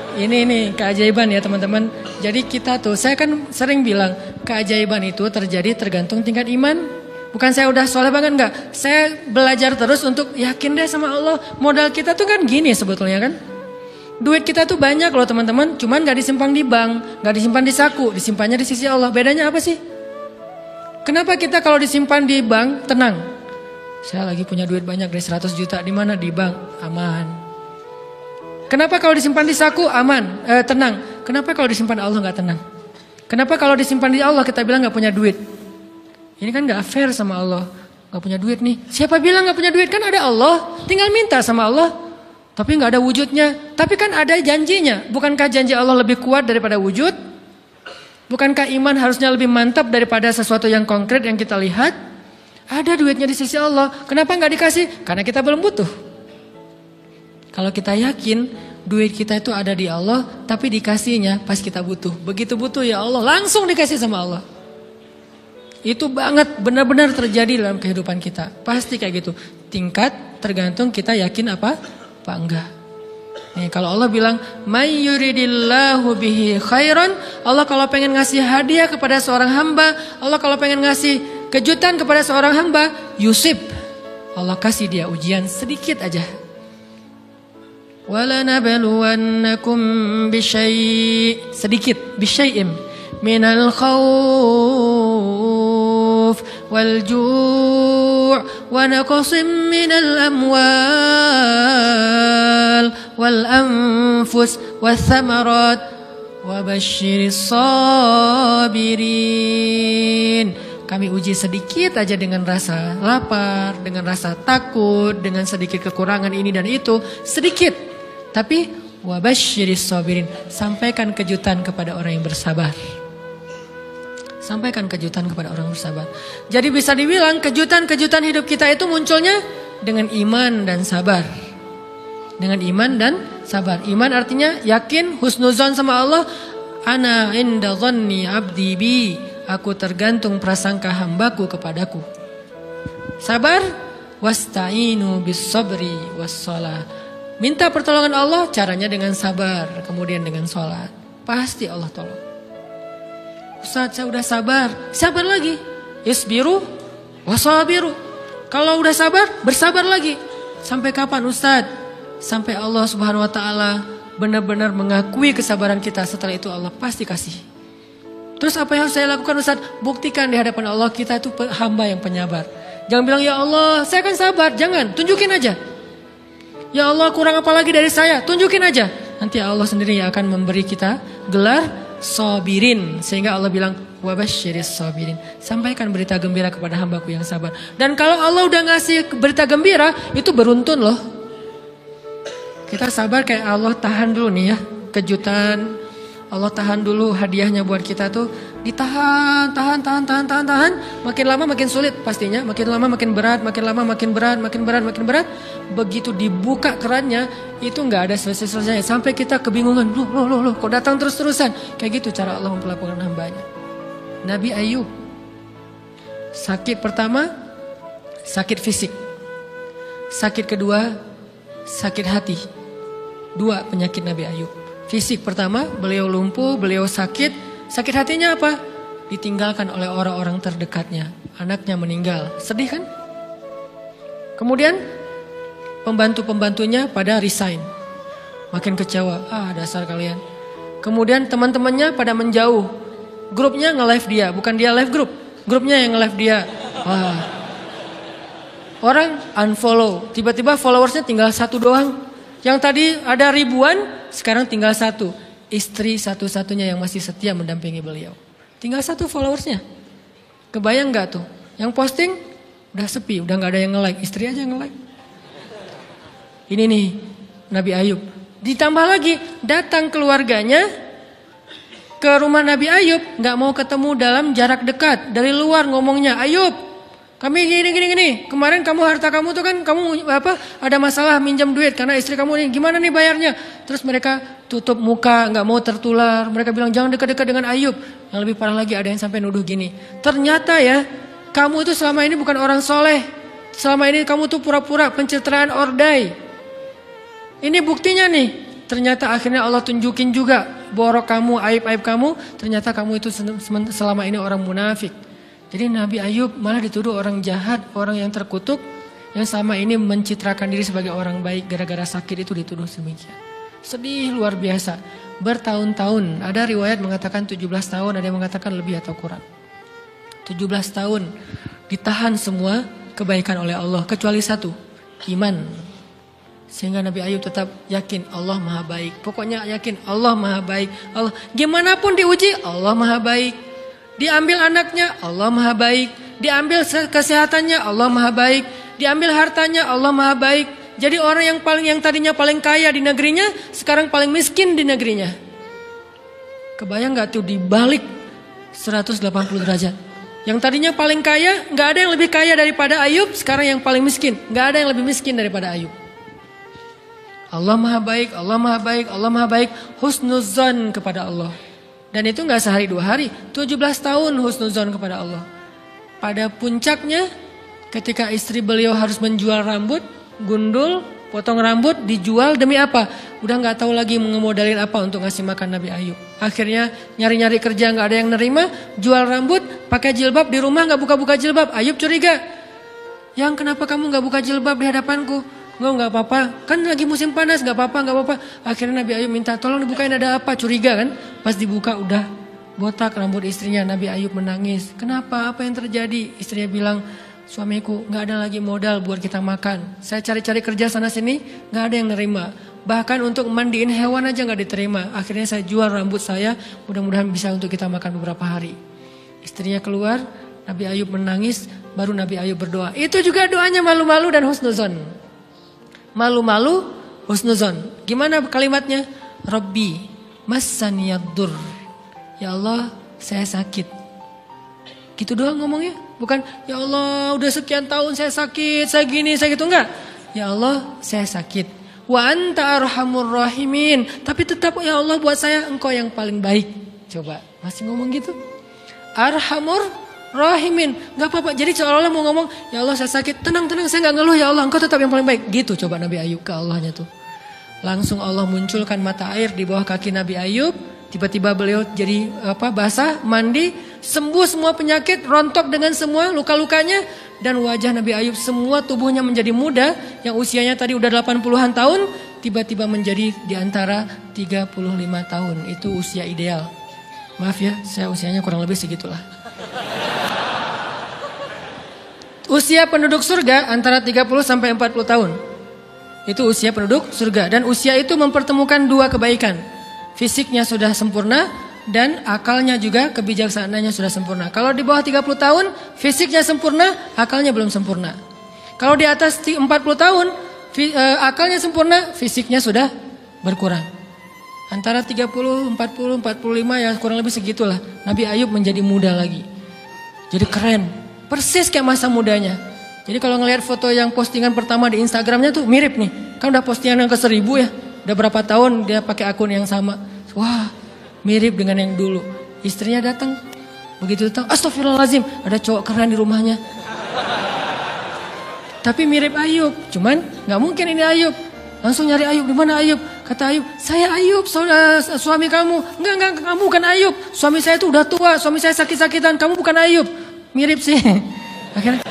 Ini keajaiban ya teman-teman. Jadi kita tuh, saya kan sering bilang keajaiban itu terjadi tergantung tingkat iman. Bukan saya udah soleh banget, enggak. Saya belajar terus untuk yakin deh sama Allah. Modal kita tuh kan gini sebetulnya kan. Duit kita tuh banyak loh teman-teman. Cuman gak disimpan di bank, gak disimpan di saku, disimpannya di sisi Allah. Bedanya apa sih? Kenapa kita kalau disimpan di bank tenang? Saya lagi punya duit banyak dari 100 juta. Di mana? Di bank, aman. Kenapa kalau disimpan di saku aman, tenang? Kenapa kalau disimpan di Allah nggak tenang? Kenapa kalau disimpan di Allah kita bilang nggak punya duit? Ini kan nggak fair sama Allah. Nggak punya duit nih. Siapa bilang nggak punya duit? Kan ada Allah. Tinggal minta sama Allah. Tapi nggak ada wujudnya. Tapi kan ada janjinya. Bukankah janji Allah lebih kuat daripada wujud? Bukankah iman harusnya lebih mantap daripada sesuatu yang konkret yang kita lihat? Ada duitnya di sisi Allah. Kenapa nggak dikasih? Karena kita belum butuh. Kalau kita yakin duit kita itu ada di Allah, tapi dikasihnya pas kita butuh. Begitu butuh ya Allah, langsung dikasih sama Allah. Itu banget benar-benar terjadi dalam kehidupan kita. Pasti kayak gitu. Tingkat tergantung kita yakin apa enggak. Nih, kalau Allah bilang, "May yuridillahu bihi khairan", Allah kalau pengen ngasih hadiah kepada seorang hamba, Allah kalau pengen ngasih kejutan kepada seorang hamba, yusib. Allah kasih dia ujian sedikit aja. وَلَنَبْلُوَنَّكُمْ بِشَيْءٍ sedikit بِشَيْءٍ مِنَ الْخَوْفِ وَالْجُوعِ وَنَقْصٍ مِنَ الْأَمْوَالِ وَالْأَنْفُسِ وَالثَّمَرَاتِ wa basyiris sabirin. Kami uji sedikit aja dengan rasa lapar, dengan rasa takut, dengan sedikit kekurangan ini dan itu, sedikit. Tapi wa basyiris sabirin, sampaikan kejutan kepada orang yang bersabar. Sampaikan kejutan kepada orang yang bersabar. Jadi bisa dibilang kejutan-kejutan hidup kita itu munculnya dengan iman dan sabar. Dengan iman dan sabar. Iman artinya yakin, husnuzon sama Allah. Ana inda dhanni abdi bi. Aku tergantung prasangka hambaku kepadaku. Sabar, wasta'inu bis sabri was shalah. Minta pertolongan Allah, caranya dengan sabar, kemudian dengan sholat. Pasti Allah tolong. Ustaz, saya udah sabar, sabar lagi. Isbiru wasabiru. Kalau udah sabar, bersabar lagi. Sampai kapan Ustaz? Sampai Allah Subhanahu wa taala benar-benar mengakui kesabaran kita. Setelah itu Allah pasti kasih. Terus apa yang harus saya lakukan Ustaz? Buktikan di hadapan Allah kita itu hamba yang penyabar. Jangan bilang ya Allah saya akan sabar. Jangan, tunjukin aja. Ya Allah kurang apa lagi dari saya? Tunjukin aja. Nanti Allah sendiri yang akan memberi kita gelar sabirin. Sehingga Allah bilang wa basyiris sabirin. Sampaikan berita gembira kepada hambaku yang sabar. Dan kalau Allah udah ngasih berita gembira, itu beruntun loh. Kita sabar kayak Allah tahan dulu nih ya kejutan. Allah tahan dulu hadiahnya buat kita tuh ditahan, tahan. Makin lama makin sulit pastinya, makin lama makin berat, makin lama makin berat. Begitu dibuka kerannya itu nggak ada selesai-selesainya sampai kita kebingungan, loh, kok datang terus-terusan? Kayak gitu cara Allah memperlakukan hambanya. Nabi Ayub sakit pertama, sakit fisik. Sakit kedua, sakit hati. 2 penyakit Nabi Ayub. Fisik pertama, beliau lumpuh, beliau sakit. Sakit hatinya apa? Ditinggalkan oleh orang-orang terdekatnya. Anaknya meninggal. Sedih kan? Kemudian pembantu-pembantunya pada resign. Makin kecewa. Dasar kalian. Kemudian teman-temannya pada menjauh. Grupnya nge-live dia. Bukan dia live grup. Grupnya yang nge-live dia. Orang unfollow. Tiba-tiba followersnya tinggal 1 doang. Yang tadi ada ribuan, sekarang tinggal 1. Istri satu-satunya yang masih setia mendampingi beliau. Tinggal 1 followersnya. Kebayang gak tuh? Yang posting udah sepi, udah gak ada yang nge-like. Istri aja yang nge-like. Ini nih Nabi Ayub. Ditambah lagi datang keluarganya ke rumah Nabi Ayub. Gak mau ketemu dalam jarak dekat. Dari luar ngomongnya, Ayub kami gini. Kemarin kamu harta kamu tuh kan kamu ada masalah minjam duit karena istri kamu nih gimana nih bayarnya? Terus mereka tutup muka, nggak mau tertular. Mereka bilang jangan dekat-dekat dengan Ayub. Yang lebih parah lagi ada yang sampai nuduh gini. Ternyata ya kamu itu selama ini bukan orang soleh. Selama ini kamu tuh pura-pura pencitraan ordai. Ini buktinya nih. Ternyata akhirnya Allah tunjukin juga borok kamu, aib-aib kamu. Ternyata kamu itu selama ini orang munafik. Jadi Nabi Ayub malah dituduh orang jahat, orang yang terkutuk, yang sama ini mencitrakan diri sebagai orang baik gara-gara sakit itu dituduh demikian. Sedih luar biasa. Bertahun-tahun, ada riwayat mengatakan 17 tahun, ada yang mengatakan lebih atau kurang. 17 tahun ditahan semua kebaikan oleh Allah kecuali 1, iman. Sehingga Nabi Ayub tetap yakin Allah Maha Baik. Pokoknya yakin Allah Maha Baik. Allah gimana pun diuji, Allah Maha Baik. Diambil anaknya, Allah Maha Baik. Diambil kesehatannya, Allah Maha Baik. Diambil hartanya, Allah Maha Baik. Jadi orang yang tadinya paling kaya di negerinya, sekarang paling miskin di negerinya. Kebayang gak tuh dibalik 180 derajat. Yang tadinya paling kaya, gak ada yang lebih kaya daripada Ayub. Sekarang yang paling miskin, gak ada yang lebih miskin daripada Ayub. Allah Maha Baik, Allah Maha Baik, Allah Maha Baik. Husnuzan kepada Allah. Dan itu gak sehari 2 hari, 17 tahun husnuzon kepada Allah. Pada puncaknya ketika istri beliau harus menjual rambut, gundul, potong rambut, dijual demi apa? Udah gak tahu lagi ngemodalin apa untuk ngasih makan Nabi Ayub. Akhirnya nyari-nyari kerja gak ada yang nerima, jual rambut, pakai jilbab, di rumah gak buka-buka jilbab. Ayub curiga, yang kenapa kamu gak buka jilbab di hadapanku? Gak apa-apa, kan lagi musim panas, gak apa-apa. Akhirnya Nabi Ayub minta tolong dibukain, ada apa? Curiga kan? Pas dibuka udah botak rambut istrinya. Nabi Ayub menangis. Kenapa? Apa yang terjadi? Istrinya bilang, suamiku gak ada lagi modal buat kita makan. Saya cari-cari kerja sana sini, gak ada yang nerima. Bahkan untuk mandiin hewan aja nggak diterima. Akhirnya saya jual rambut saya, mudah-mudahan bisa untuk kita makan beberapa hari. Istrinya keluar, Nabi Ayub menangis, baru Nabi Ayub berdoa. Itu juga doanya malu-malu dan husnuzon. Malu-malu, husnuzon. Gimana kalimatnya? Rabbi massaniyaddur. Ya Allah, saya sakit. Gitu doang ngomongnya. Bukan, ya Allah udah sekian tahun saya sakit, saya gini, saya gitu. Enggak. Ya Allah, saya sakit. Wa anta arhamur rahimin. Tapi tetap ya Allah buat saya engkau yang paling baik. Coba, masih ngomong gitu. Arhamur rahimin. Enggak apa-apa. Jadi seolah-olah mau ngomong, ya Allah saya sakit. Tenang, saya enggak ngeluh, ya Allah engkau tetap yang paling baik. Gitu coba Nabi Ayub ke Allahnya tuh. Langsung Allah munculkan mata air di bawah kaki Nabi Ayub. Tiba-tiba beliau jadi basah, mandi, sembuh semua penyakit, rontok dengan semua luka-lukanya. Dan wajah Nabi Ayub semua tubuhnya menjadi muda. Yang usianya tadi udah 80-an tahun, tiba-tiba menjadi di antara 35 tahun. Itu usia ideal. Maaf ya, saya usianya kurang lebih segitulah. Usia penduduk surga antara 30 sampai 40 tahun. Itu usia penduduk surga. Dan usia itu mempertemukan dua kebaikan. Fisiknya sudah sempurna dan akalnya juga kebijaksanaannya sudah sempurna. Kalau di bawah 30 tahun fisiknya sempurna, akalnya belum sempurna. Kalau di atas 40 tahun akalnya sempurna, fisiknya sudah berkurang. Antara 30, 40, 45 ya kurang lebih segitulah. Nabi Ayub menjadi muda lagi. Jadi keren. Persis kayak masa mudanya. Jadi kalau ngelihat foto yang postingan pertama di Instagramnya tuh mirip nih. Kan udah postingan yang ke 1000 ya. Udah berapa tahun dia pakai akun yang sama. Wah, mirip dengan yang dulu. Istrinya datang. Begitu tahu, astagfirullahaladzim, ada cowok keren di rumahnya. Tapi mirip Ayub. Cuman gak mungkin ini Ayub. Langsung nyari Ayub. Di mana Ayub? Kata Ayub, saya Ayub, suami kamu. Enggak, kamu bukan Ayub. Suami saya itu udah tua, suami saya sakit-sakitan. Kamu bukan Ayub. Mirip sih. Akhirnya,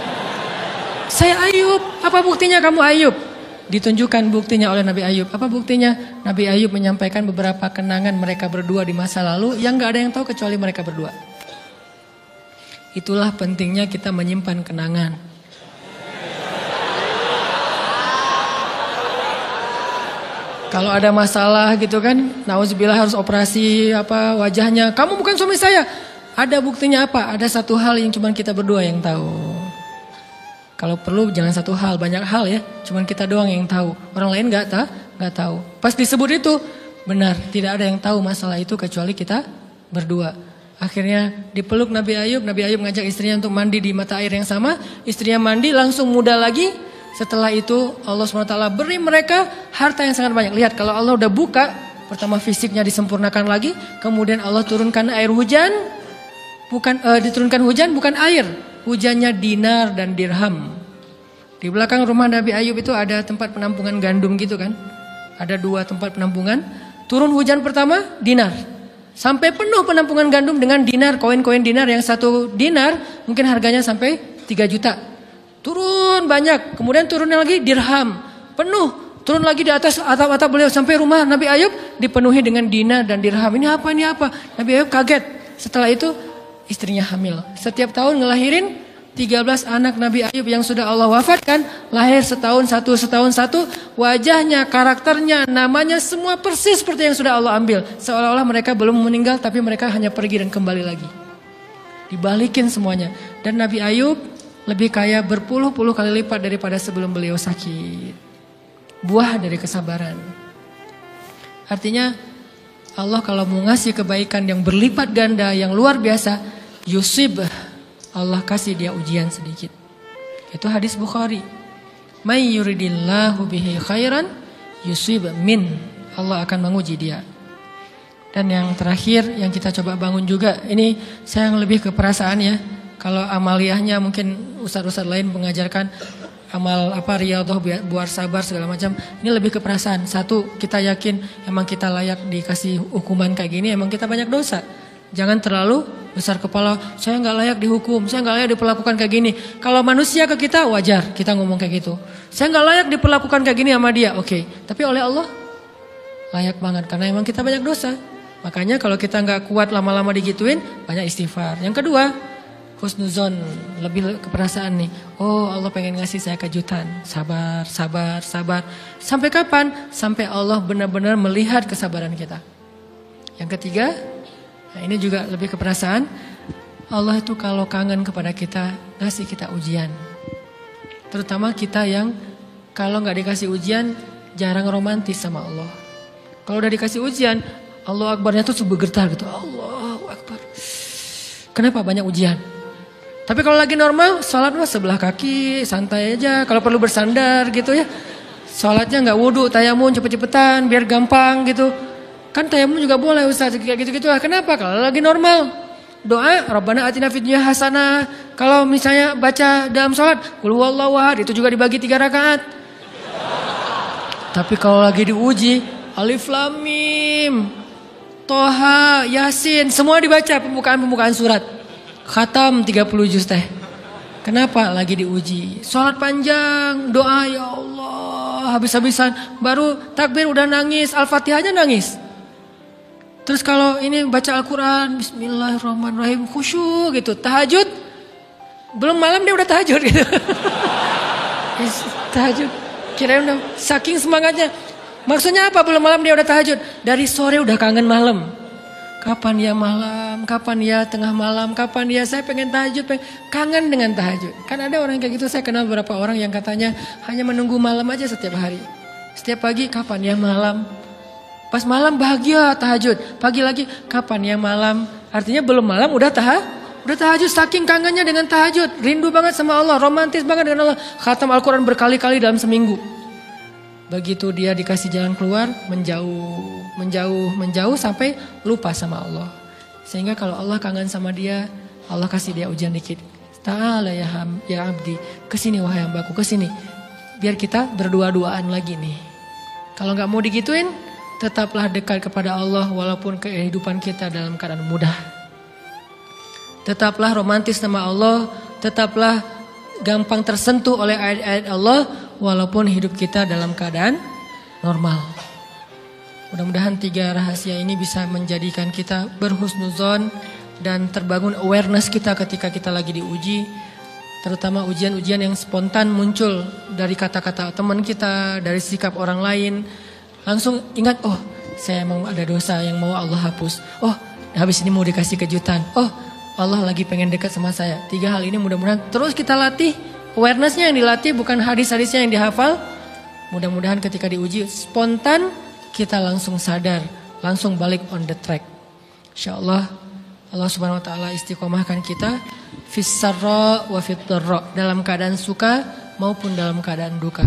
saya Ayub. Apa buktinya kamu Ayub? Ditunjukkan buktinya oleh Nabi Ayub. Apa buktinya? Nabi Ayub menyampaikan beberapa kenangan mereka berdua di masa lalu yang gak ada yang tahu kecuali mereka berdua. Itulah pentingnya kita menyimpan kenangan. Kalau ada masalah gitu kan, nauzubillah harus operasi wajahnya. Kamu bukan suami saya. Ada buktinya apa? Ada satu hal yang cuma kita berdua yang tahu. Kalau perlu jangan satu hal, banyak hal ya. Cuman kita doang yang tahu. Orang lain nggak tahu. Pas disebut itu benar, tidak ada yang tahu masalah itu kecuali kita berdua. Akhirnya dipeluk Nabi Ayub ngajak istrinya untuk mandi di mata air yang sama. Istrinya mandi langsung muda lagi. Setelah itu Allah SWT beri mereka harta yang sangat banyak. Lihat kalau Allah udah buka, pertama fisiknya disempurnakan lagi. Kemudian Allah turunkan air hujan. Diturunkan hujan bukan air. Hujannya dinar dan dirham. Di belakang rumah Nabi Ayub itu ada tempat penampungan gandum gitu kan. Ada 2 tempat penampungan. Turun hujan pertama dinar. Sampai penuh penampungan gandum dengan dinar, koin-koin dinar yang 1 dinar mungkin harganya sampai 3 juta. Turun banyak. Kemudian turunnya lagi dirham. Penuh. Turun lagi di atas atap-atap beliau sampai rumah Nabi Ayub dipenuhi dengan dinar dan dirham. Ini apa? Nabi Ayub kaget. Setelah itu istrinya hamil. Setiap tahun ngelahirin 13 anak Nabi Ayub yang sudah Allah wafatkan. Lahir setahun satu. Wajahnya, karakternya, namanya semua persis seperti yang sudah Allah ambil. Seolah-olah mereka belum meninggal tapi mereka hanya pergi dan kembali lagi. Dibalikin semuanya. Dan Nabi Ayub lebih kaya berpuluh-puluh kali lipat daripada sebelum beliau sakit. Buah dari kesabaran. Artinya Allah kalau mau ngasih kebaikan yang berlipat ganda, yang luar biasa, yusib, Allah kasih dia ujian sedikit. Itu hadis Bukhari. May yuridillahu bihi khairan yusib min. Allah akan menguji dia. Dan yang terakhir yang kita coba bangun juga, ini saya yang lebih ke perasaan ya. Kalau amaliyahnya mungkin ustadz-ustadz lain mengajarkan amal riyadhah buat sabar segala macam. Ini lebih ke perasaan. Satu, kita yakin emang kita layak dikasih hukuman kayak gini, emang kita banyak dosa. Jangan terlalu besar kepala, saya nggak layak dihukum, saya nggak layak diperlakukan kayak gini. Kalau manusia ke kita wajar kita ngomong kayak gitu. Saya nggak layak diperlakukan kayak gini sama dia, oke. Tapi oleh Allah layak banget karena emang kita banyak dosa. Makanya kalau kita nggak kuat lama-lama digituin, banyak istighfar. Yang kedua, husnuzon, lebih keperasaan nih. Oh Allah pengen ngasih saya kejutan. Sabar, sabar, sabar. Sampai kapan? Sampai Allah benar-benar melihat kesabaran kita. Yang ketiga, nah ini juga lebih keperasaan. Allah itu kalau kangen kepada kita, ngasih kita ujian. Terutama kita yang kalau nggak dikasih ujian, jarang romantis sama Allah. Kalau udah dikasih ujian, Allah Akbarnya tuh bergetar gitu. Allahu Akbar. Kenapa banyak ujian? Tapi kalau lagi normal, sholat mah sebelah kaki, santai aja. Kalau perlu bersandar gitu ya. Sholatnya nggak wudhu, tayamum cepet-cepetan, biar gampang gitu. Kan tayamum juga boleh Ustaz, kayak gitu-gitu lah. Kenapa? Kalau lagi normal, doa, Rabbana atina fid dunya hasanah. Kalau misalnya baca dalam sholat, qul huwallahu ahad, itu juga dibagi 3 rakaat. Tapi kalau lagi diuji, Alif Lam Mim, Toha, Yasin, semua dibaca pembukaan surat. Khatam 30 juz teh. Kenapa? Lagi diuji. Sholat panjang, doa ya Allah, habis-habisan. Baru takbir udah nangis, Al-Fatihahnya nangis. Terus kalau ini baca Al-Quran, Bismillahirrahmanirrahim, khusyuk gitu. Tahajud, belum malam dia udah tahajud gitu. Tahajud, kirain udah saking semangatnya. Maksudnya apa? Belum malam dia udah tahajud. Dari sore udah kangen malam. Kapan ya malam, kapan ya tengah malam, kapan ya saya pengen tahajud, kangen dengan tahajud. Kan ada orang kayak gitu, saya kenal beberapa orang yang katanya hanya menunggu malam aja setiap hari. Setiap pagi, kapan ya malam. Pas malam bahagia tahajud, pagi lagi, kapan ya malam. Artinya belum malam udah tahajud, saking kangennya dengan tahajud. Rindu banget sama Allah, romantis banget dengan Allah. Khatam Al-Quran berkali-kali dalam seminggu. Begitu dia dikasih jalan keluar, menjauh sampai lupa sama Allah. Sehingga kalau Allah kangen sama dia, Allah kasih dia ujian dikit. Ta'ala ya abdi, kesini wahai hambaku, kesini. Biar kita berdua-duaan lagi nih. Kalau gak mau digituin, tetaplah dekat kepada Allah walaupun kehidupan kita dalam keadaan mudah. Tetaplah romantis sama Allah, tetaplah gampang tersentuh oleh ayat-ayat Allah walaupun hidup kita dalam keadaan normal. Mudah-mudahan 3 rahasia ini bisa menjadikan kita berhusnuzon dan terbangun awareness kita ketika kita lagi diuji. Terutama ujian-ujian yang spontan muncul dari kata-kata teman kita, dari sikap orang lain. Langsung ingat, oh saya mau ada dosa yang mau Allah hapus. Oh habis ini mau dikasih kejutan. Oh Allah lagi pengen dekat sama saya. 3 hal ini mudah-mudahan terus kita latih. Awarenessnya yang dilatih, bukan hadis-hadisnya yang dihafal. Mudah-mudahan ketika diuji spontan kita langsung sadar, langsung balik on the track. InsyaAllah Allah subhanahu wa ta'ala istiqomahkan kita fis sarra wa fit dharra, dalam keadaan suka maupun dalam keadaan duka.